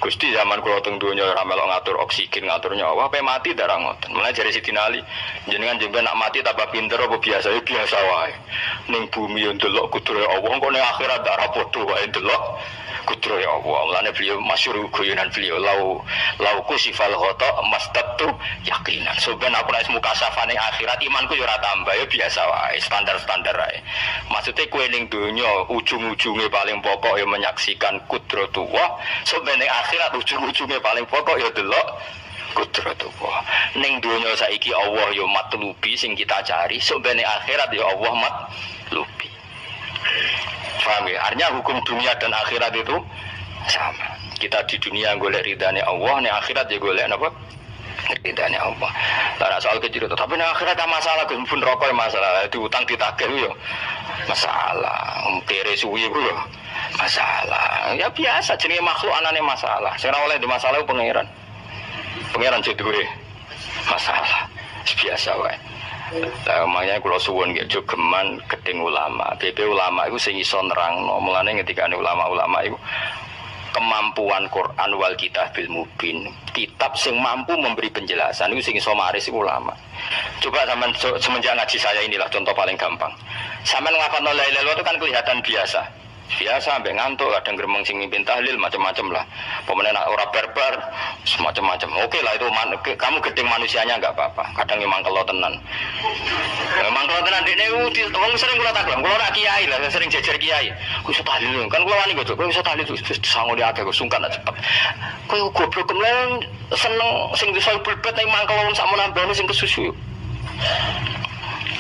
B: Gusti zaman kula teng donya ora melok ngatur oksigen, ngatur nyawa, pe mati darah ngoten. Mulai dari Sidina Ali, jenengan jemben nak mati tambah pinter apa biasa ya biasa wae. Ning bumi yo ndelok kudrohe Allah, kok ning akhirat ora padha wae ndelok kudrohe Allah. Mulane beliau masyhur guyonan beliau lau kusifal ghata mastatu yaqinan. Soben aku nek muka safane akhirat imanku yo ora tambah ya biasa wae, standar-standar wae. Maksudnya kowe ning donya ujung-ujunge paling pokok ya menyaksikan kudratullah, soben ning akhirat ujung-ujunge paling pokok ya delok kudratullah. Ning donya saiki Allah ya matlubi sing kita cari, soben ning akhirat ya Allah matlubi. Paham ya? Artinya hukum dunia dan akhirat itu sama. Kita di dunia golek ridane Allah, ning akhirat ya golek napa? Ridane Allah. Lah soal kecil itu, tapi ning akhirat ada masalah, pun rokok masalah, diutang ditagih yo masalah, kere suwi ku yo masalah. Ya biasa jenenge makhluk anane masalah. Sing ora oleh di masalah pangeran. Pangeran duwe masalah. Biasa wae. Lah makanya kula suwun nggih jogeman gedeng ulama. BP ulama iku sing iso nerangno. Mulane ngendikane ulama-ulama iku kemampuan Quran wal kitabil mubin. Kitab sing mampu memberi penjelasan itu sing iso maris ulama. Coba zaman semenjak ngaji saya inilah contoh paling gampang. Sampeyan ngapalno la ilaha illallah itu kan kelihatan biasa. Biasa sampai ngantuk, kadang gremeng sing mimpin tahlil macam-macam lah. Pemenang ora barbar semacam-macam. Oke lah itu kamu gedeng manusianya enggak apa-apa. Kadang memang kalau tenan. Memang kalau tenan dekne wong sering kula taklam, kula ora kiai lah, sering jejer kiai. Ku iso tahlil kan kula wani kok, kok iso tahlil sangu akeh kok sungkan cepet. Kowe goblok kemlen seneng sing iso bulbet nek mangkel wong sak menambane sing kesusu.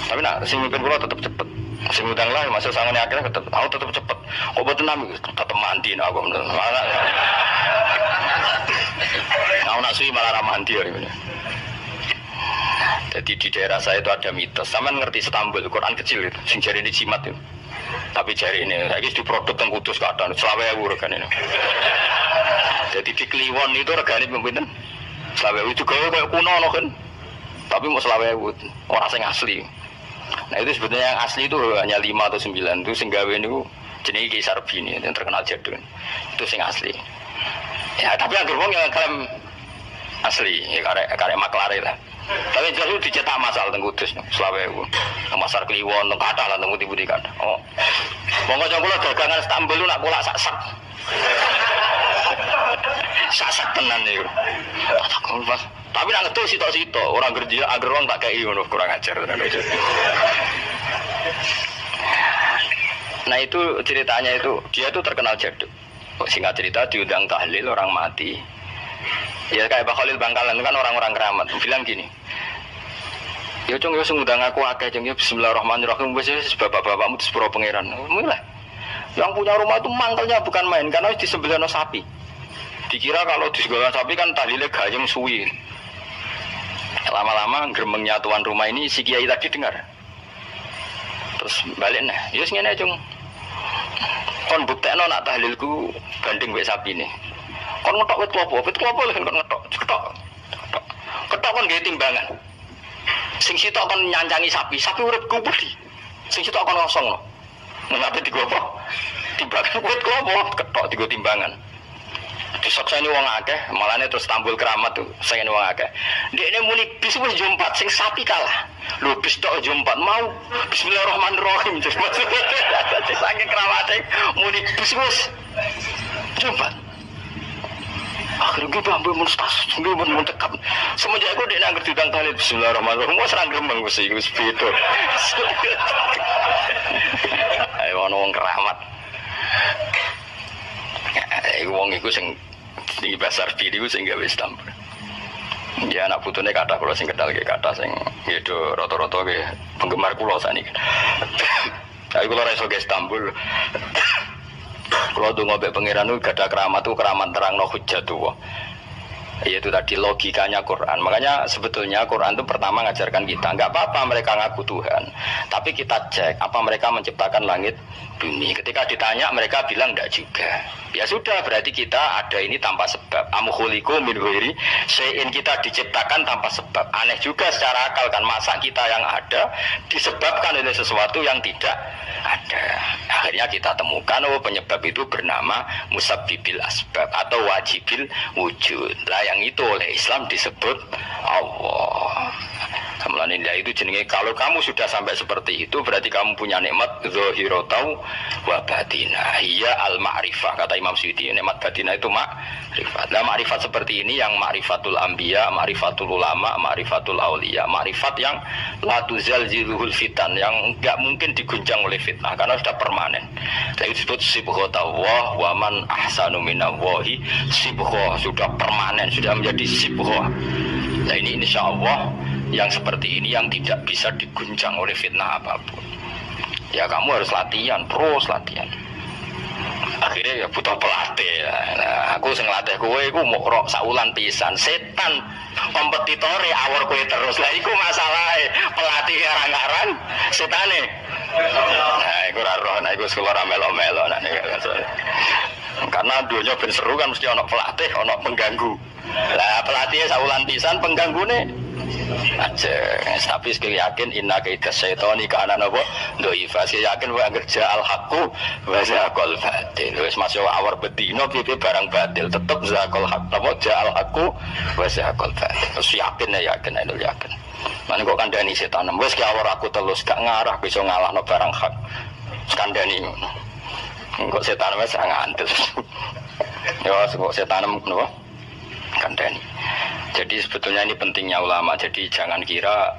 B: Tapi nak sing mimpin kula tetep cepet. Sing utang lah masuk sangone akhirnya tetep cepet. Kok boten nami tetep mandi aku bener. Aku nak suwi malah mandi ya. Jadi di daerah saya itu ada mitos. Sampeyan ngerti Istanbul, Quran kecil itu, sing jari ini jimat itu. Tapi jari ini saiki di produk teng Kudus kadang 20.000 regane. Jadi di Kliwon itu regane pinten? 20.000 itu kayak kuno kan. Tapi mau 20.000 orang sing asli. Nah itu sebetulnya yang asli itu hanya 5 atau 9 itu sing gawe niku jenenge Ki Sarbini yang terkenal jadul. Itu sing asli. Ya tapi anggere wong yang klaim asli ya karek maklare lah. Tapi jelas itu dicetak masal teng Kudus 20.000. Pasar Kliwon teng kathah lah teng putih-putih kathah. Oh. Monggo kula dagangan Istanbul nak pula sak-sak. Sak-sak tenan niku. Takon Mas. Tapi nak ngetul sitok-sitok, orang kerja agar orang tak kayak ngono kurang ajar. Nah itu ceritanya itu dia tuh terkenal jadul. Singkat cerita diundang tahlil orang mati. Ya kayak Pak Khalil Bangkalan kan orang-orang keramat bilang gini. Ya cung ya ngundang aku akeh cung ya bismillahirrahmanirrahim wis bapak-bapakmu di sepuro pangeran. Mulai. Yang punya rumah itu mangkelnya bukan main karena di sebelahnya sapi. Dikira kalau di sebelah sapi kan tahlilnya gayeng suwi. Lama-lama gremengnya tuan rumah ini si kiai tadi dengar. Terus balik nah, yus ngene cung. Kon buktekno nak tahlilku banding wek sapi nih. Kon ngetok wit klopo lho kon ngetok. Ketok kon nggih timbangan. Sing sitok kon nyancangi sapi urip kubudi. Sing sitok kon kosong lho. Menawa digopo? Timbangan wit klopo ketok digo timbangan. Disaksani wong akeh, malane terus Istanbul keramat tuh, saking wong akeh. Dekne muni bis wis jumpat sing sapi kalah. Lho bis tok jumpat mau bismillahirrahmanirrahim. Saking keramate muni bis wis jumpat. Akhirnya bambu mustas, mun tekap. Semenjak aku dekne anggere diundang tahlil bismillahirrahmanirrahim, wis ra gremeng wis iku wis beda. Ayo ono wong keramat. Wong iku sing tinggi besar video sing gawe Istanbul. Ya anak putune kathah kula sing kedal nggih kathah sing nggih do rata-rata nggih penggemar kula saniki. Tapi kula ora iso ke Istanbul. Kula donga mbek pangeran niku gadah keramat tuh keramat terangno hujjatullah. Yaitu tadi logikanya Quran. Makanya sebetulnya Quran itu pertama ngajarkan kita nggak apa-apa mereka ngaku Tuhan, tapi kita cek apa mereka menciptakan langit bumi. Ketika ditanya mereka bilang enggak juga. Ya sudah, berarti kita ada ini tanpa sebab. Am khuliqu min ghairi syai'in, kita diciptakan tanpa sebab. Aneh juga secara akal kan, masa kita yang ada disebabkan oleh sesuatu yang tidak ada. Akhirnya kita temukan penyebab itu bernama musabbibil asbab atau wajibil wujud. Lah yang itu oleh Islam disebut Allah. Kemudian itu jenenge kalau kamu sudah sampai seperti itu berarti kamu punya nikmat zahiratan wa batinah. Iya al-ma'rifah kata Imam Suyuti, nikmat batinah itu ma'rifat. Nah, ma'rifat seperti ini yang ma'rifatul anbiya, ma'rifatul ulama, ma'rifatul auliya, ma'rifat yang la tuzalziluhul fitan, yang enggak mungkin diguncang oleh fitnah karena sudah permanen. Itu disebut sibghatullah wa man ahsanu minallahi sibghah, sudah permanen, sudah menjadi sibghah. Nah ini insyaallah yang seperti ini yang tidak bisa diguncang oleh fitnah apapun. Ya kamu harus latihan, terus latihan. Akhirnya ya butuh pelatih. Nah, aku sing latih kowe iku mok rok saulan pisan. Setan kompetitore awor kowe terus. Lah iku masalahe. Pelatih arang-arang setane. Nah, iku ora roh, nah iku sekolah ra melo-melo nah niku. Karena dunia ben seru kan mesti ono pelatih, ono pengganggu. Lah pelatihnya saulan pisan pengganggunya aja. Tapi sekali yakin inna kaita syaitani ka ana napa dhaifa. Sekali yakin wa kerja al haqqu wa zaqal batil. Wis masuk awar bedino piye barang batil tetep zaqal haqq. Napa ja al haqqu wa zaqal batil. Terus yakin itu yakin. Lan kok kandhani setan wis ki awar aku telus gak ngarah bisa ngalahno barang hak. Kandhani ngono. Kok setan wis ngantes. Ya kok setan napa kandhani. Jadi sebetulnya ini pentingnya ulama. Jadi jangan kira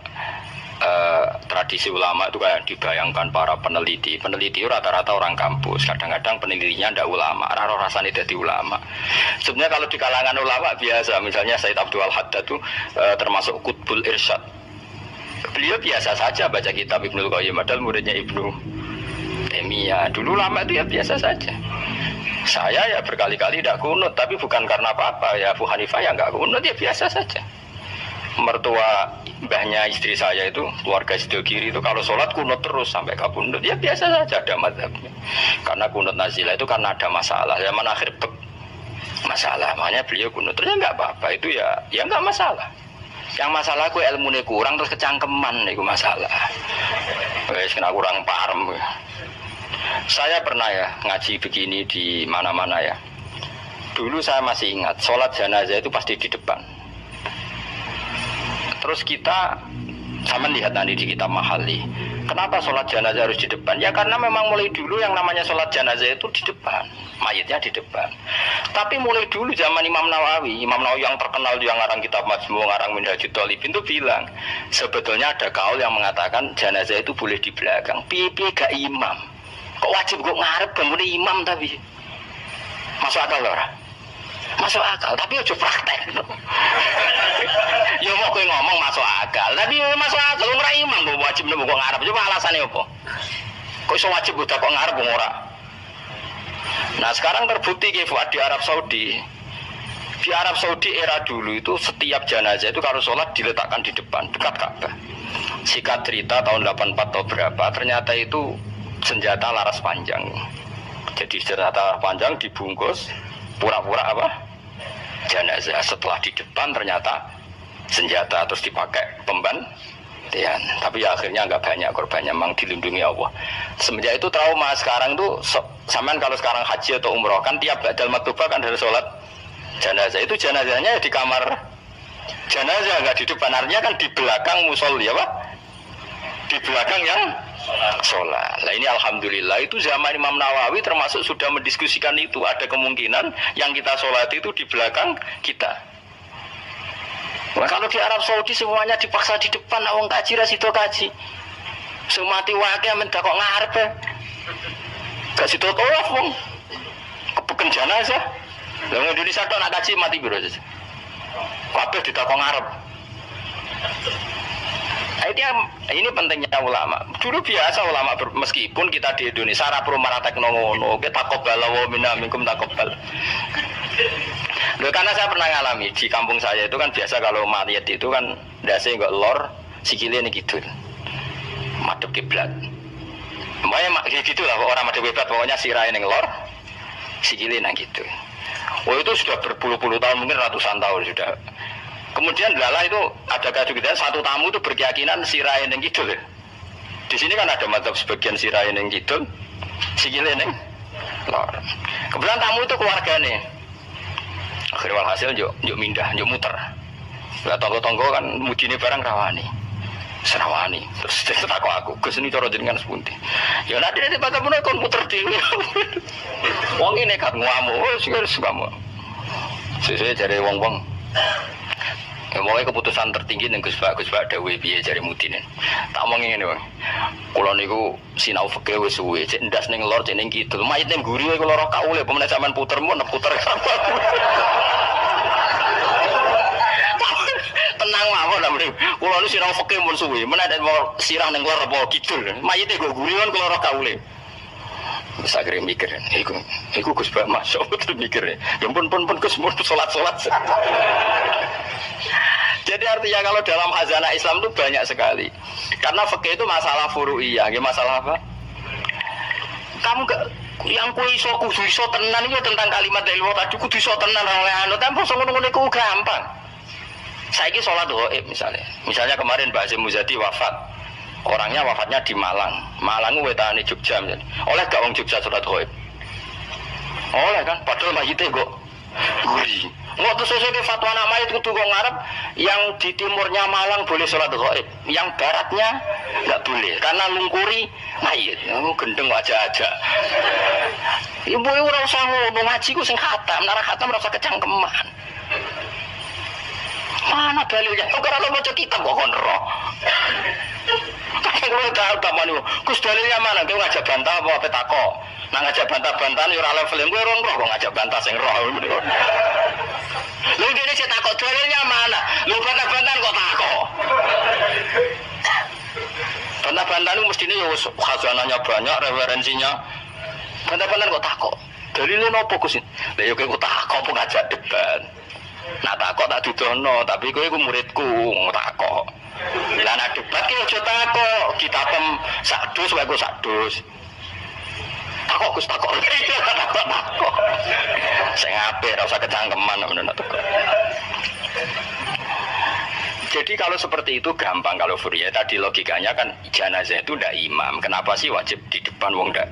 B: tradisi ulama itu kayak dibayangkan para peneliti. Peneliti rata-rata orang kampus. Kadang-kadang penelitinya tidak ulama. Raro rasanya jadi ulama. Sebenarnya kalau di kalangan ulama biasa. Misalnya Said Abdul Haddad itu termasuk Qutbul Irsyad. Beliau biasa saja baca kitab Ibnul Qayyim. Padahal muridnya Ibnu Taimiyah. Dulu ulama itu ya biasa saja. Saya ya berkali-kali tidak kunut, tapi bukan karena apa-apa. Ya Abu Hanifah ya nggak kunut, ya biasa saja. Mertua mbahnya istri saya itu, keluarga Sido Kiri itu kalau sholat kunut terus sampai kabundut, ya biasa saja ada mazhabnya. Karena kunut nazilah itu karena ada masalah. Zaman akhir masalah, makanya beliau kunut terus ya nggak apa-apa, itu ya nggak masalah. Yang masalah aku ilmunya kurang terus kecangkeman itu masalah. Wes kena kurang paham. Saya pernah ya ngaji begini di mana-mana ya. Dulu saya masih ingat sholat jenazah itu pasti di depan. Terus kita sama lihat nanti di kitab Mahali. Kenapa sholat jenazah harus di depan? Ya karena memang mulai dulu yang namanya sholat jenazah itu di depan, mayitnya di depan. Tapi mulai dulu zaman Imam Nawawi yang terkenal yang ngarang kitab Majmu', ngarang Minhajul Thalibin itu bilang sebetulnya ada kaul yang mengatakan jenazah itu boleh di belakang. Pipi gak imam. Kok wajib kok ngarep bangun imam tapi masuk akal lho ora? Masuk akal tapi aja praktek. Ya mau kowe ngomong masuk akal, tapi masuk akal ora imam kok wajib nemu kok ngarep. Coba alasane apa? Kok iso wajib udah kok ngarep wong ora? Nah, sekarang terbukti ki Fuad di Arab Saudi. Di Arab Saudi era dulu itu setiap jenazah itu kalau sholat diletakkan di depan dekat Ka'bah. Singkat cerita tahun 84 atau berapa ternyata itu senjata laras panjang. Jadi senjata panjang dibungkus pura-pura apa? Jenazah. Setelah di depan ternyata senjata terus dipakai pembantian. Tapi ya akhirnya nggak banyak korbannya, memang dilindungi Allah. Semenjak itu trauma. Sekarang tuh sampean kalau sekarang haji atau umroh kan tiap badal maktubah kan harus sholat jenazah. Itu jenazahnya di kamar jenazah, nggak di depan. Artinya kan di belakang musolli apa? Di belakang yang sholat. Nah ini alhamdulillah itu zaman Imam Nawawi termasuk sudah mendiskusikan itu. Ada kemungkinan yang kita sholat itu di belakang kita. Nah, kalau di Arab Saudi semuanya dipaksa di depan, awang kaji rasido kaji. Semati wakil mendak kok ngarep ya. Gak sido tolak wong. Kebuken jenazah. Lah Indonesia tok nak kaji mati biro saja. Kabeh ditakok ngarep. Ini pentingnya ulama. Dulu biasa ulama meskipun kita di Indonesia rapur maratek ngono, kita takobal wa minna minkum takobal. Loh, karena saya pernah ngalami di kampung saya itu kan biasa kalau mayat itu kan ndase enggak lor, sikile ini gitu. Madhep kiblat. Mbaknya gitu lah orang madhep kiblat pokoknya sirahe ning lor, sikile nang gitu. Oh itu sudah berpuluh-puluh tahun, mungkin ratusan tahun sudah. Kemudian lala itu ada kajian satu tamu itu berkeyakinan sirahe ning kidul. Di sini kan ada madzhab sebagian sirahe ning kidul, sikile ning lor. Kebetulan tamu itu keluargane. Akhirnya walhasil yuk mindah, yuk muter. Lah tonggo-tonggo kan mujine barang rawani. Serawani. Terus takok aku, Gus ini cara jenengan sepundi. Ya nanti baca puno kon muter dhewe. Wong ini nekat ngamuk, wis kamu. Sesuk jare wong-wong. Ya mulai keputusan tertinggi ning Gus Pak dawuh piye jare mudine. Tak omong ngene wae. Kula niku sinau fikih wis suwe, cek ndas ning lor cek ning kidul. Mayit ning guri kula ora kaule, pemene sampean puter mun puter. Tenang mawon lho mrene. Kula niku sinau fikih mun suwe, menawa mau sirah ning lor apa kidul. Mayite go guri kon kula ora kaule. Wis akhire mikir, iku Gus Pak masyaallah terus mikir. Ya pun Gus mun salat-salat. Jadi artinya kalau dalam khazanah Islam itu banyak sekali. Karena fikih itu masalah furu'iyah, masalah apa? Kamu Yang kowe iso kudu iso tenan iki tentang kalimat la ilaha tadi kudu iso tenan oleh anu tanpa ngono-ngono iku gampang. Saiki sholat gaib misalnya kemarin Mbak Hasyim Muzadi wafat. Orangnya wafatnya di Malang. Malang wetane Jogja misalnya. Oleh gak wong Jogja sholat gaib? Oleh kan padahal mayite kok guri. Waktu sesuai ke fatwa anak mayit kudu kok ngarep yang di timurnya Malang boleh sholat gaib, yang baratnya nggak boleh karena lungkuri mayit. Gendeng aja. Ibu ora usah ngono ngaji ku sing khatam, nara khatam ora usah kecangkeman. Mana dalilnya? Kok ora maca kitab kok kon roh. Kalau tahu tamani, Gus dalilnya mana? Kowe ngajak bantah apa petako? Nah ngajak bantah-bantahan yo ora level kowe ora roh kok ngajak bantah sing roh. Lho dene sik takok dalilnya mana? Lho bantah-bantahan kok takok. Bantah-bantahan itu mestinya ya khazanahnya banyak, referensinya. Bantah-bantahan kok takok. Dalilnya nopo Gus? Lah yo kowe takok apa ngajak debat. Nah takok tak dudono, tapi kowe iku muridku takok. Lah nek debat ki aja takok, kitabem sakdus wae kok sakdus. Takok Gus takok. Takok. Sing apik ora usah kecangkeman ngono takok. Jadi kalau seperti itu gampang kalau Fourier tadi logikanya kan jenazah itu ndak imam. Kenapa sih wajib di depan wong ndak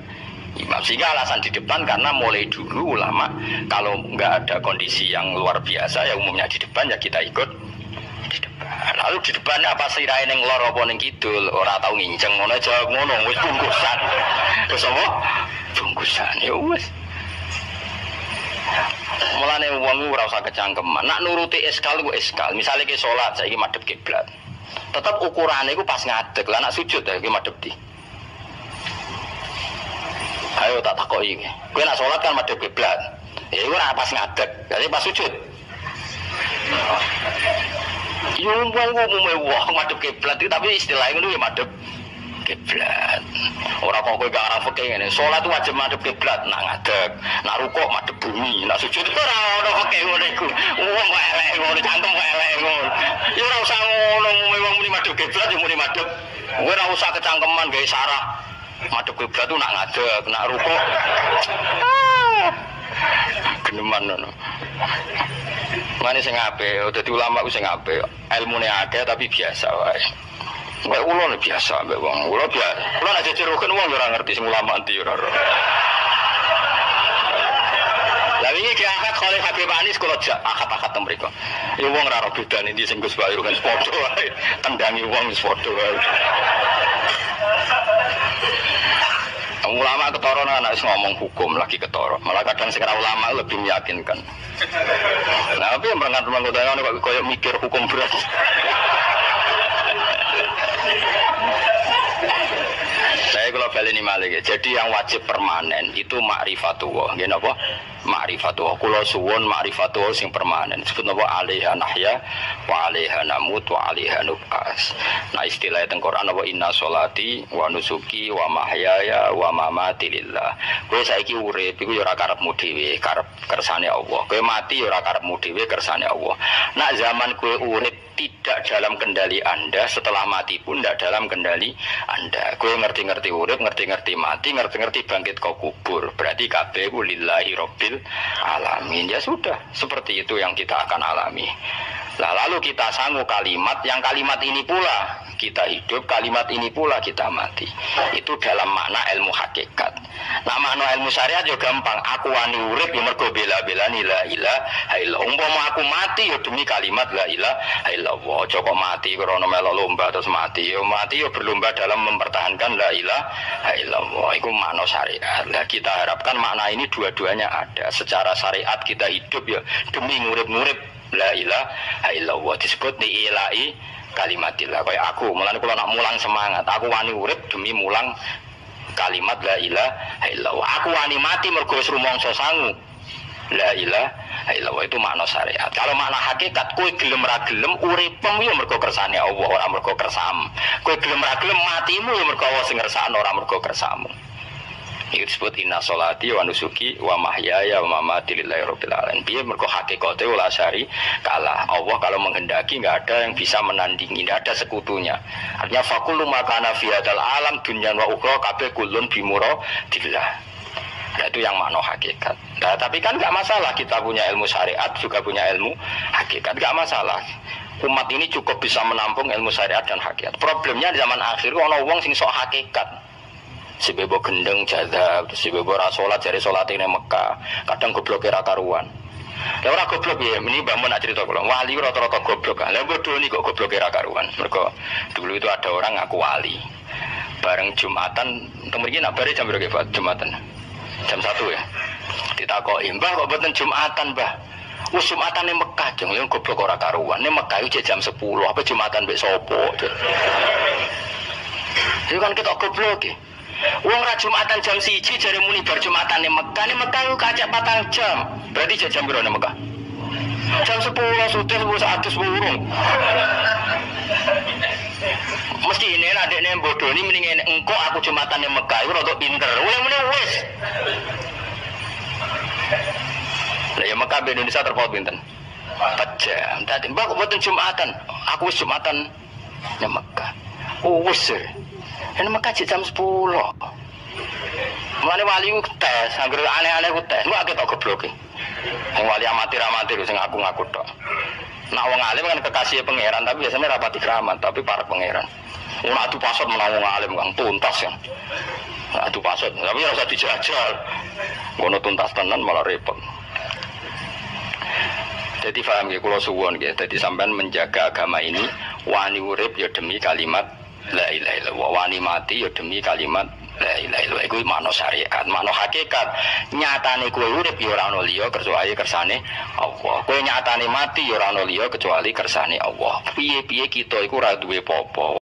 B: imam? Sehingga alasan di depan karena mulai dulu ulama kalau nggak ada kondisi yang luar biasa ya umumnya di depan ya kita ikut di depan. Lalu di depannya apa sirahe ning lor apa ning kidul ora tau nginceng ngono aja ngono wis bungkusan. Terus apa? Bungkusan ya wis. Mulane wong ora usah kecangkeman. Nak nuruti eskal ku eskal. Misale ke salat saiki madhep kiblat. Tetep ukurane iku pas ngadeg. Lah nak sujud ya iki madhep di. Ayo tak takoki. Kowe nak salat kan madhep kiblat. Ya iku ora pas ngadeg. Jadi pas sujud. Yo wong umume wong madhep kiblat tapi istilahnya ngono ya madhep kiblat. Ora kok kowe gak arah fikih ngene. Salat wajib madhep kiblat, nak ngadeg, nak rukuk madhep bumi, nak sujud ora ono fikih ngono iku. Wong kok elek ngono, cangkem kok elek ngono. Ya ora usah ngono wong muni madhep kiblat ya muni madhep. Kowe ora usah kecangkeman gawe sarah. Madhep kiblat tu nak ngadeg, nak rukuk. Geneman ngono. Mane sing apik, dadi ulama ku sing apik. Ilmune akeh tapi biasa wae. Mbak ulo biasa, mbak wong ulo biasa. Ulo nak jejerokan wong ora ngerti sing ulama anti ora. Lah iki ki akad Khalil Habib Anis kula jak akad-akad mriko. Ya wong ora bedane ndi sing Gus Bayu kan padha wae. Tendangi wong wis padha wae. Ulama ketara anak ngomong hukum lagi ketara. Malah kadang sing ulama lebih meyakinkan. Nah, tapi yang berangkat rumah kok koyo mikir hukum berat. Saya kalau baleni malih ya. Jadi yang wajib permanen itu ma'rifatullah. Nggih napa? Ma'rifatullah. Kula suwun ma'rifatullah sing permanen. Disebut napa? Alaiha nahya wa alaiha namut wa alaiha nub'as. Nah istilah teng Quran napa inna sholati wa nusuki wa mahyaya wa mamati lillah. Kowe saiki urip iku ya ora karepmu dhewe, karep kersane Allah. Kowe mati ya ora karepmu dhewe, kersane Allah. Nak zaman kowe urip tidak dalam kendali Anda, setelah mati pun tidak dalam kendali Anda. Kowe ngerti-ngerti urip, ngerti-ngerti mati, ngerti-ngerti bangkit kau kubur. Berarti kabeh lillahi rabbil alamin. Ya sudah, seperti itu yang kita akan alami. Nah, lalu kita sanggup kalimat, yang kalimat ini pula kita hidup, kalimat ini pula kita mati. Itu dalam makna ilmu hakikat. Nah, makna ilmu syariat juga gampang. Aku wani urip ya mergo bela-belani la ilaha illallah. Umpama aku mati ya demi kalimat la ilaha illallah. Joko mati karena melok lomba terus mati. Ya mati ya berlomba dalam mempertahankan la ilaha illallah. Itu makna syariat. Nah, kita harapkan makna ini dua-duanya ada. Secara syariat kita hidup ya demi ngurip-ngurip la ilaha illallah, disebut diilai kalimatillah. Kayak aku, mulane kalau nak mulang semangat, aku wani urip demi mulang kalimat la ilaha illallah. Aku wani mati mergo wis rumangsa sangu la ilaha illallah. Itu makna syariat. Kalau makna hakikat, kowe gelem ra gelem uripmu ya mergo kersane Allah, ora mergo kersamu. Kowe gelem ra gelem matimu ya mergo Allah sing ngersakno, ora mergo kersamu. Itu disebut inna sholati wa nusuki wa mahyaya wa mamati lillahi rabbil alamin. Piye mergo hakikate ora syari kalah. Allah kalau menghendaki enggak ada yang bisa menandingi, enggak ada sekutunya. Artinya faqulu makana fi hadzal alam dunyan wa ukhra kabeh kullun bimuradillah. Nah, itu yang makna hakikat. Nah, tapi kan nggak masalah kita punya ilmu syariat juga punya ilmu hakikat, nggak masalah. Umat ini cukup bisa menampung ilmu syariat dan hakikat. Problemnya di zaman akhir ono wong sing sok hakikat. Si bebo gendeng jadab, si bebo ra salat jare salate ning Mekah. Kadang goblok ra karuan. Lah ora goblok ya, ini Mbah Mun cerita kula. Wali rata-rata goblok. Lah bodoni kok goblok ra karuan. Mergo dulu itu ada orang ngaku wali. Bareng Jumatan, mriki nak bare jam berapa Jumatan? Jam 1 ya. Ditakoki, "Mbah kok boten Jumatan, Mbah?" Wis Jumatan ning Mekah, jeng yo goblok ora karuan. Ning Mekah iki jam 10, apa Jumatan mbek sapa? Itu kan kita goblok iki. Wong ra Jumatan jam 1 jare muni bar Jumatan ning Mekah. Ning Mekah ku kacak 4 jam. Berarti jam piro ning Mekah? Jam 10 sudah 100 burung. Mesti ini adekne bodoni mending engko aku Jumatan ning Mekah iku rada pinter. Mulai wis. Lah ya Mekah Indonesia terpaut pinten? 4 jam. Dadi mbak kok mboten Jumatan. Aku wis Jumatan ning Mekah. Oh wis. Nek Mekah jam 10. Mulane wali ku tes, anggere aneh-aneh ku tes. Lu akeh tok gobloke. Wong wali amatir sing ngaku-ngaku tok. Nak wong alim kan kekasih pangeran, tapi biasanya rapati keramat, tapi para pangeran. Wong adu pasot menawa wong alim kang tuntas kan. Adu pasot, tapi ora usah dijajal. Ngono tuntas tenan malah repot. Jadi paham ya kula suwun nggih. Dadi sampean menjaga agama ini wani urip ya demi kalimat la ilaha illallah, wani mati ya demi kalimat la ilaha illallah. Iku makna syariat, makna hakikat. Nyatane kowe urip ya ora ono liya kecuali kersane Allah. Kowe nyatane mati ya ora ono liya kecuali kersane Allah. Piye-piye kita iku ora duwe apa-apa.